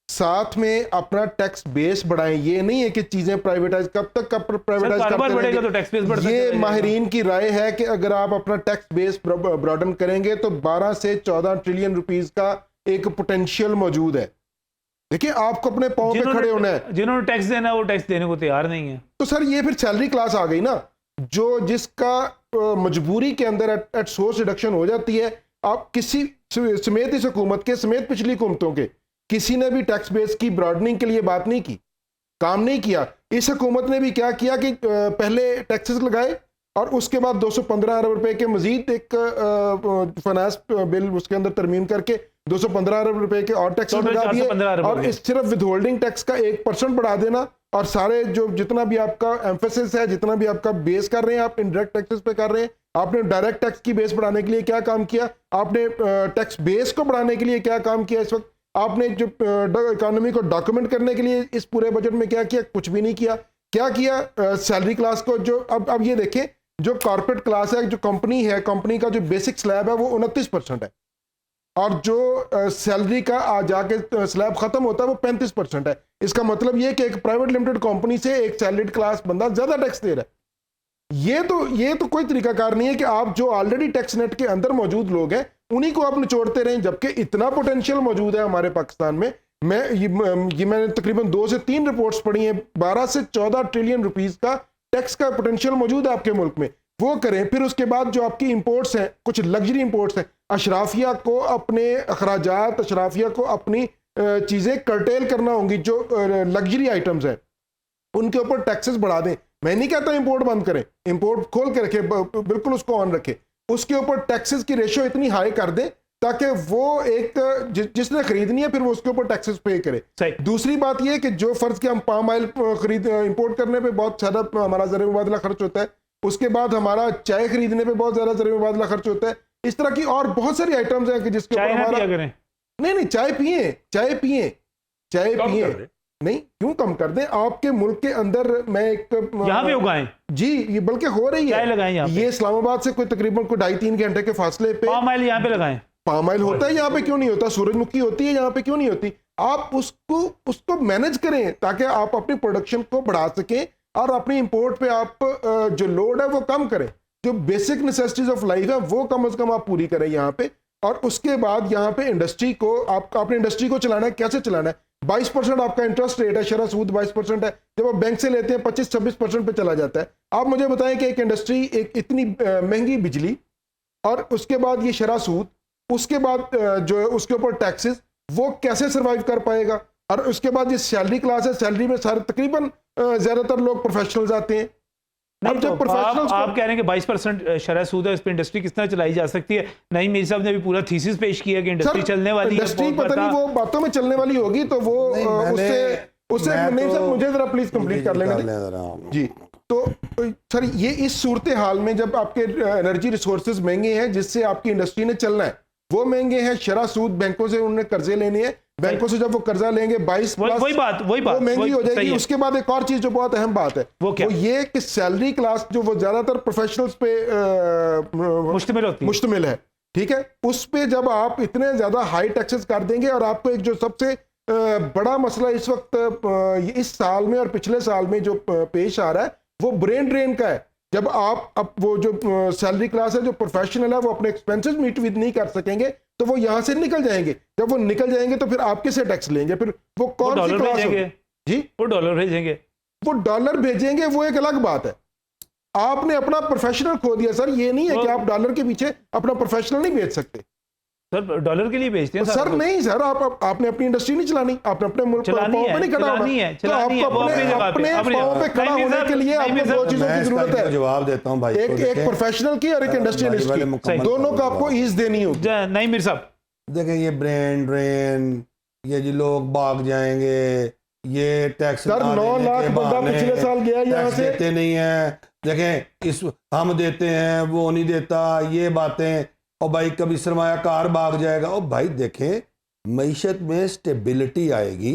S2: साथ में अपना टैक्स बेस बढ़ाएं। ये नहीं है कि चीजें प्राइवेटाइज, कब तक प्राइवेटाइज
S1: बढ़ेगा तो टैक्स बेस बढ़ता
S2: ये माहिरीन की राय है कि अगर आप अपना टैक्स बेस ब्रॉडन करेंगे तो 12 से 14 ट्रिलियन रुपीस का एक पोटेंशियल मौजूद है। देखिए, आपको अपने पांव पे खड़े होना है।
S1: जिन्होंने टैक्स देना है वो टैक्स देने को तैयार नहीं है,
S2: तो सर ये फिर सैलरी क्लास आ गई ना, जो जिसका मजबूरी के अंदर एट सोर्स रिडक्शन हो जाती है। आप किसी समेत इस हुकूमत के, समेत पिछली हुकूमतों के, किसी ने भी टैक्स बेस की ब्रॉडनिंग के लिए बात नहीं की, काम नहीं किया। इस हुकूमत ने भी क्या किया कि पहले टैक्सेस लगाए और उसके बाद 215 अरब रुपए के मजीद एक फाइनेंस बिल उसके अंदर तरमीम करके 215 अरब रुपए के और टैक्सेस लगा दिए, और इस सिर्फ विद होल्डिंग टैक्स का 1% बढ़ा देना और सारे जो जितना भी आपका एम्फेसिस है, जितना भी आपका बेस कर रहे हैं आप इनडायरेक्ट टैक्सेस पे कर रहे हैं, आपने डायरेक्ट टैक्स की बेस बढ़ाने के लिए क्या काम किया, आपने टैक्स बेस को बढ़ाने के लिए क्या काम किया, इस वक्त आपने जो इकोनॉमी को डॉक्यूमेंट करने के लिए इस पूरे बजट में क्या किया, कुछ भी नहीं किया। क्या किया, सैलरी क्लास को जो अब ये देखें, जो कॉर्पोरेट क्लास है, जो कंपनी है, कंपनी का जो बेसिक स्लैब है वो 29% है, और जो सैलरी का जाके स्लैब खत्म होता है वो 35% है। इसका मतलब ये कि एक प्राइवेट लिमिटेड कंपनी से एक सैलरीड क्लास बंदा ज्यादा टैक्स दे रहा है। ये तो कोई तरीकाकार नहीं है कि आप जो ऑलरेडी टैक्स नेट के अंदर मौजूद लोग हैं उन्हीं को आप निचोड़ते रहें, जबकि इतना पोटेंशियल मौजूद है हमारे पाकिस्तान में। मैंने तकरीबन 2 से 3 रिपोर्ट्स पढ़ी हैं, 12 से 14 ट्रिलियन रुपीस का टैक्स का पोटेंशियल मौजूद है आपके मुल्क में, वो करें। फिर उसके बाद जो आपकी इंपोर्ट्स हैं, कुछ लग्जरी इंपोर्ट्स हैं, अशराफिया को अपने अखराजात, अशराफिया को अपनी चीज़ें कर्टेल करना होंगी, जो लग्जरी आइटम्स हैं उनके ऊपर टैक्सेस बढ़ा दें। मैं नहीं कहता इंपोर्ट बंद करें, इंपोर्ट खोल के रखें, बिल्कुल उसको ऑन रखें, उसके ऊपर टैक्सेस की रेशियो इतनी हाई कर दें ताकि वो एक जिसने खरीदनी है फिर वो उसके ऊपर टैक्सेस पे करे। दूसरी बात ये कि जो फर्ज के हम पाम ऑयल इंपोर्ट करने पे बहुत ज़्यादा हमारा ज़र मुबादला खर्च होता है, उसके बाद हमारा चाय खरीदने पे बहुत ज़्यादा ज़र मुबादला खर्च होता है, इस तरह की और बहुत सारी आइटम्स हैं कि जिसके ऊपर हमारा नहीं चाय पिए नहीं, क्यों कम कर दें? आपके मुल्क के अंदर मैं एक
S1: यहाँ पे उगाएं
S2: जी, ये बल्कि हो रही है, ये इस्लामाबाद से कोई तकरीबन 2.5-3 घंटे के फासले पे
S1: पाम ऑयल यहाँ पे लगाएं।
S2: पाम ऑयल होता है यहाँ पे, क्यों नहीं होता? सूरजमुखी होती है यहाँ पे, क्यों नहीं होती? आप उसको मैनेज करें ताकि आप अपनी प्रोडक्शन को बढ़ा सकें और अपनी इंपोर्ट पे आप जो लोड है वो कम करें, जो बेसिक नेसेसिटीज ऑफ लाइफ है वो कम से कम आप पूरी करें यहाँ पे। और उसके बाद यहाँ पे इंडस्ट्री को अपनी इंडस्ट्री को चलाना है, कैसे चलाना है? 22% आपका इंटरेस्ट रेट है, शरह सूद 22% है, जब आप बैंक से लेते हैं 25-26% पे चला जाता है। आप मुझे बताएं कि एक इंडस्ट्री, एक इतनी महंगी बिजली और उसके बाद ये शरह सूद, उसके बाद जो है उसके ऊपर टैक्सेस, वो कैसे सर्वाइव कर पाएगा? और उसके बाद ये सैलरी क्लास है, सैलरी में सारे तकरीबन ज्यादातर लोग प्रोफेशनल्स आते हैं।
S1: अब जब आप कह रहे हैं कि 22% शरह सूद है, इस पर इंडस्ट्री किस तरह चलाई जा सकती है? नहीं, मेरे साहब ने भी पूरा थीसिस पेश किया कि इंडस्ट्री चलने वाली है,
S2: इंडस्ट्री पता नहीं वो बातों में चलने वाली होगी तो वो उससे नहीं सर, मुझे जरा प्लीज कंप्लीट कर लेने जी। तो सर ये इस सूरत हाल में जब आपके एनर्जी रिसोर्सेज महंगे हैं जिससे आपकी इंडस्ट्री ने चलना है, वो महंगे हैं, शरह सूद बैंकों से उन्होंने कर्जे लेने हैं, बैंकों से जब वो कर्जा लेंगे 22
S1: वही बात
S2: वो महंगी हो जाएगी। उसके बाद एक और चीज जो बहुत अहम बात है वो ये कि सैलरी क्लास जो वो ज्यादातर प्रोफेशनल्स पे मुश्तमिल है, ठीक है, उस पे जब आप इतने ज्यादा हाई टैक्सेस कर देंगे और आपको एक जो सबसे बड़ा मसला इस वक्त इस साल में और पिछले साल में जो पेश आ रहा है वो ब्रेन ड्रेन का है। जब आप अब वो जो सैलरी क्लास है, जो प्रोफेशनल है, वो अपने एक्सपेंसेस मीट विद नहीं कर सकेंगे तो वो यहां से निकल जाएंगे। जब वो निकल जाएंगे तो फिर आपके से टैक्स लेंगे, फिर वो कौन सी क्लास होगी? जी,
S1: वो डॉलर भेजेंगे, वो एक अलग बात है। आपने अपना प्रोफेशनल खो दिया सर। ये नहीं है कि आप डॉलर के पीछे अपना प्रोफेशनल नहीं बेच सकते सर, डॉलर के लिए बेचते हैं
S2: सर। नहीं सर, आपने अपनी इंडस्ट्री नहीं चलानी, आपने अपने मुल्क पे नहीं खड़ा होना है, तो आपको अपने पांव पे खड़ा होने के लिए आपको दो चीजों की जरूरत है।
S4: जवाब देता हूं भाई,
S2: एक प्रोफेशनल की और एक इंडस्ट्रियलिस्ट की, दोनों का आपको ईज देनी होगी।
S1: नहीं मीर साहब,
S4: देखें ये ब्रेन ड्रेन, ये जी लोग भाग जाएंगे, ये टैक्स
S2: सर 9 लाख बंदा पिछले साल गया यहाँ से,
S4: देते नहीं है। देखें इस हम देते हैं वो नहीं देता, ये बातें, और भाई कभी सरमायाकार भाग जाएगा। और भाई देखें, मईशत में स्टेबिलिटी आएगी,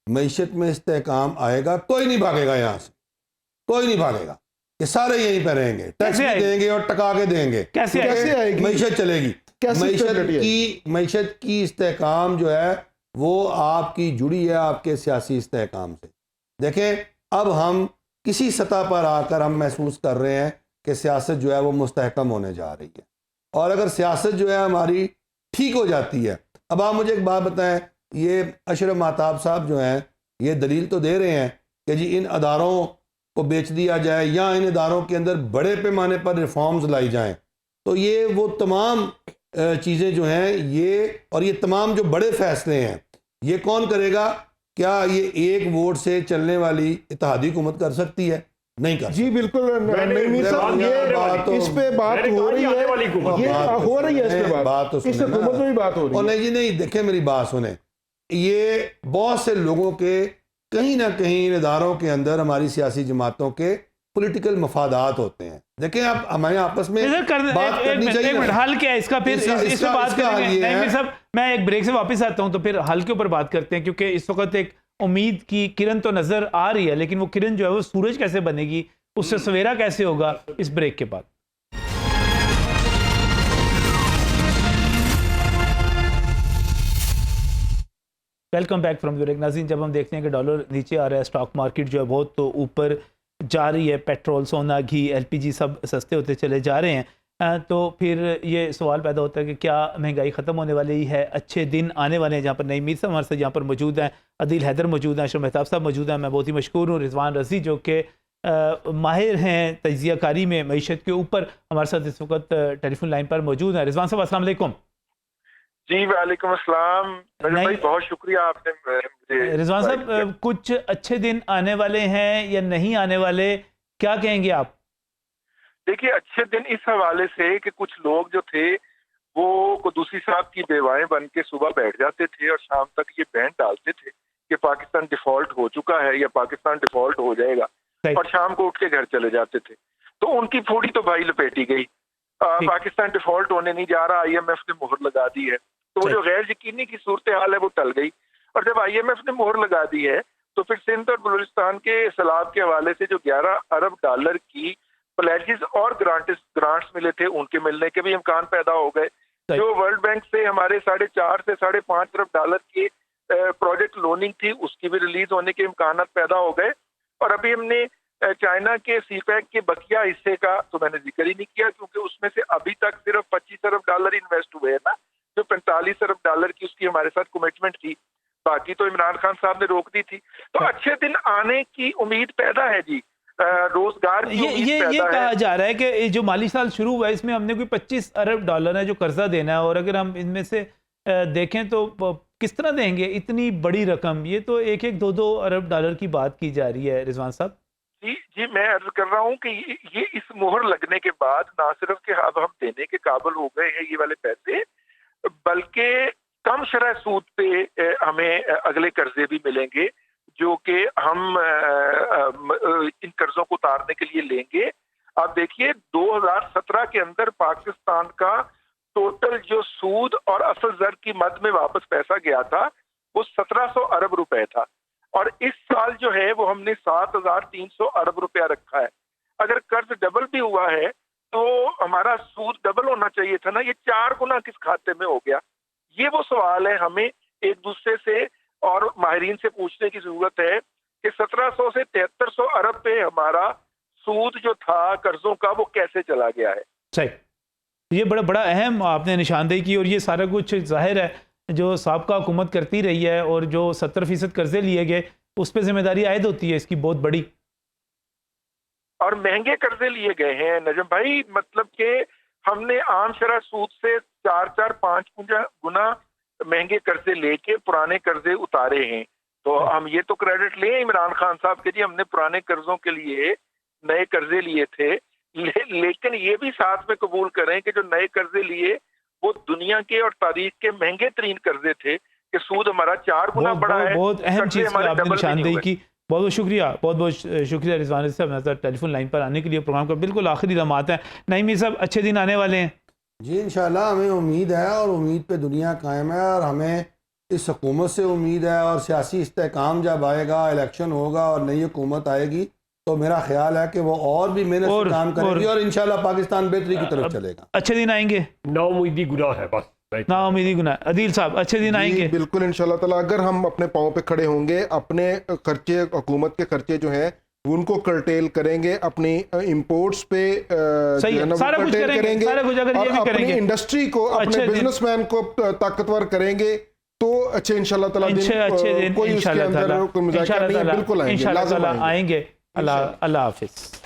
S4: मईशत में इस्तेहकाम आएगा, कोई नहीं भागेगा यहाँ से, कोई नहीं भागेगा, ये सारे यहीं पर रहेंगे, टैक्स भी देंगे और टका के देंगे।
S2: कैसे आएगी? मईशत
S4: चलेगी। मईशत की इस्तेहकाम जो है वो आपकी जुड़ी है आपके सियासी इस्तेहकाम से। देखें अब हम किसी सतह पर आकर हम महसूस कर रहे हैं कि सियासत जो है वो मुस्तहकम होने जा रही है, और अगर सियासत जो है हमारी ठीक हो जाती है। अब आप मुझे एक बात बताएं, ये अशरफ महताब साहब जो हैं ये दलील तो दे रहे हैं कि जी इन अदारों को बेच दिया जाए या इन अदारों के अंदर बड़े पैमाने पर रिफॉर्म्स लाई जाएं, तो ये वो तमाम चीज़ें जो हैं ये, और ये तमाम जो बड़े फैसले हैं ये कौन करेगा? क्या ये एक वोट से चलने वाली इत्तेहादी हुकूमत कर सकती है? नहीं कर।
S2: जी बिल्कुल नहीं सर, ये इस पे बात हो रही है, ये हो रही है, इस पे बात तो इस हुकूमत में भी बात हो रही है।
S4: नहीं जी नहीं, देखें मेरी बात सुने, ये बहुत से लोगों के कहीं ना कहीं इन इदारों के अंदर हमारी सियासी जमातों के पॉलिटिकल मफादात होते हैं। देखें, आप हमें आपस में बात करनी चाहिए।
S1: एक मिनट, हल क्या है इसका? फिर इस पे बात करेंगे। नहीं मीर साहब, मैं एक ब्रेक से वापस आता हूं तो फिर हल के ऊपर बात करते हैं, क्योंकि इस वक्त एक उम्मीद की किरण तो नजर आ रही है, लेकिन वो किरण जो है वो सूरज कैसे बनेगी, उससे सवेरा कैसे होगा, इस ब्रेक के बाद। Welcome back from break. नाज़रीन, जब हम देखते हैं कि डॉलर नीचे आ रहा है, स्टॉक मार्केट जो है बहुत तो ऊपर जा रही है, पेट्रोल, सोना, घी, एलपीजी सब सस्ते होते चले जा रहे हैं, तो फिर ये सवाल पैदा होता है कि क्या महंगाई ख़त्म होने वाली है? अच्छे दिन आने वाले हैं। जहाँ पर नईम मीर साहब हमारे साथ यहाँ पर मौजूद हैं, अदील हैदर मौजूद हैं, अशरफ मेहताब साहब मौजूद हैं। मैं बहुत ही मशकूर हूँ रिजवान रज़ी जो कि माहिर हैं तजिया कारी में, मईशत के ऊपर, हमारे साथ इस वक्त टेलीफोन लाइन पर मौजूद हैं। रिजवान साहब अस्सलाम वालेकुम।
S5: जी वालेकुम अस्सलाम भाई, बहुत शुक्रिया आपने मुझे।
S1: रिजवान साहब, कुछ अच्छे दिन आने वाले हैं या नहीं आने वाले, क्या कहेंगे आप?
S5: देखिए, अच्छे दिन इस हवाले से कि कुछ लोग जो थे वो कुदूसी साहब की बेवाएं बन के सुबह बैठ जाते थे और शाम तक ये बैंड डालते थे कि पाकिस्तान डिफॉल्ट हो चुका है या पाकिस्तान डिफॉल्ट हो जाएगा, और शाम को उठ के घर चले जाते थे। तो उनकी फोड़ी तो भाई लपेटी गई। पाकिस्तान डिफॉल्ट होने नहीं जा रहा, IMF ने मोहर लगा दी है। तो वो जो गैर यकीनी की सूरत हाल है वो टल गई, और जब IMF ने मोहर लगा दी है तो फिर सिंध और बलूचिस्तान के सैलाब के हवाले से जो 11 अरब डॉलर की प्लेजेस और ग्रांट्स मिले थे उनके मिलने के भी इम्कान पैदा हो गए। जो वर्ल्ड बैंक से हमारे 4.5 से 5.5 अरब डॉलर की प्रोजेक्ट लोनिंग थी उसकी भी रिलीज होने के इम्कान पैदा हो गए। और अभी हमने चाइना के CPEC के बकिया हिस्से का तो मैंने जिक्र ही नहीं किया, क्योंकि उसमें से अभी तक सिर्फ 25 अरब डॉलर इन्वेस्ट हुए हैं ना, जो 45 अरब डॉलर की उसकी हमारे साथ कमिटमेंट थी, बाकी तो इमरान खान साहब ने रोक दी थी। तो अच्छे दिन आने की उम्मीद पैदा है जी, रोजगार की
S1: ये कहा जा रहा है कि जो माली साल शुरू हुआ है इसमें हमने कोई 25 अरब डॉलर है जो कर्जा देना है, और अगर हम इनमें से देखें तो किस तरह देंगे इतनी बड़ी रकम? ये तो 1-2 अरब डॉलर की बात की जा रही है रिजवान साहब।
S5: जी मैं अर्ज कर रहा हूँ कि ये इस मोहर लगने के बाद ना सिर्फ कि अब हम देने के काबिल हो गए हैं ये वाले पैसे, बल्कि कम शरह सूद पे हमें अगले कर्जे भी मिलेंगे जो कि हम इन कर्जों को उतारने के लिए लेंगे। आप देखिए 2017 के अंदर पाकिस्तान का टोटल जो सूद और असल जर की मद में वापस पैसा गया था वो 1700 अरब रुपए था, और इस साल जो है वो हमने 7300 अरब रुपया रखा है। अगर कर्ज डबल भी हुआ है तो हमारा सूद डबल होना चाहिए था ना, ये 4 गुना किस खाते में हो गया? ये वो सवाल है हमें एक दूसरे से और माहिरीन से पूछने की जरूरत है कि 1700 से 7300 अरब पे हमारा सूद जो था कर्जों का वो कैसे चला गया है।
S1: सही, ये बड़ा अहम आपने निशानदेही की, और ये सारा कुछ जाहिर है जो साबका हुकूमत करती रही है और जो 70% कर्जे लिए गए उस पर जिम्मेदारी आयद होती है इसकी बहुत बड़ी,
S5: और महंगे कर्जे लिए गए हैं नजम भाई। मतलब कि हमने आम शरह सूद से 4-5 गुना महंगे कर्जे लेके पुराने कर्जे उतारे हैं। तो हम ये तो क्रेडिट लें इमरान खान साहब के, जी हमने पुराने कर्जों के लिए नए कर्जे लिए थे, लेकिन ये भी साथ में कबूल करें कि जो नए कर्जे लिए वो दुनिया के और तारीख के महंगे तरीन कर्जे थे कि सूद हमारा 4 गुना बढ़ा है।
S1: बहुत अहम चीज आपने निशानदेही की, बहुत बहुत शुक्रिया, बहुत बहुत शुक्रिया रिजवान साहब टेलीफोन लाइन पर आने के लिए। प्रोग्राम का बिल्कुल आखिरी लम्हात है। नईम मीर साहब, अच्छे दिन आने वाले हैं
S4: जी इंशाल्लाह, हमें उम्मीद है और उम्मीद पे दुनिया कायम है, और हमें इस हुकूमत से उम्मीद है, और सियासी इस्तेकाम जब आएगा, इलेक्शन होगा और नई हुकूमत आएगी तो मेरा ख्याल है कि वो और भी मेहनत से काम करेगी और इंशाल्लाह पाकिस्तान बेहतरी की तरफ चलेगा।
S1: अच्छे दिन आएंगे,
S3: नाउमीदी गुनाह है बस,
S1: नाउमीदी गुनाह। अदील साहब, अच्छे दिन आएंगे
S2: बिल्कुल इंशाल्लाह ताला। अगर हम अपने पाँव पे खड़े होंगे, अपने खर्चे, हुकूमत के खर्चे जो हैं उनको कर्टेल करेंगे, अपनी इंपोर्ट्स पे
S1: सारा कुछ करेंगे, सारा कुछ अगर ये भी
S2: अपनी
S1: करेंगे,
S2: इंडस्ट्री को, अपने बिजनेसमैन को ताकतवर करेंगे तो अच्छे इंशाल्लाह ताला
S1: अच्छे दिन
S2: कोई उसके अंदर कोई मजाक नहीं है, बिल्कुल आएंगे,
S1: इंशाल्लाह आएंगे। अल्लाह हाफिज।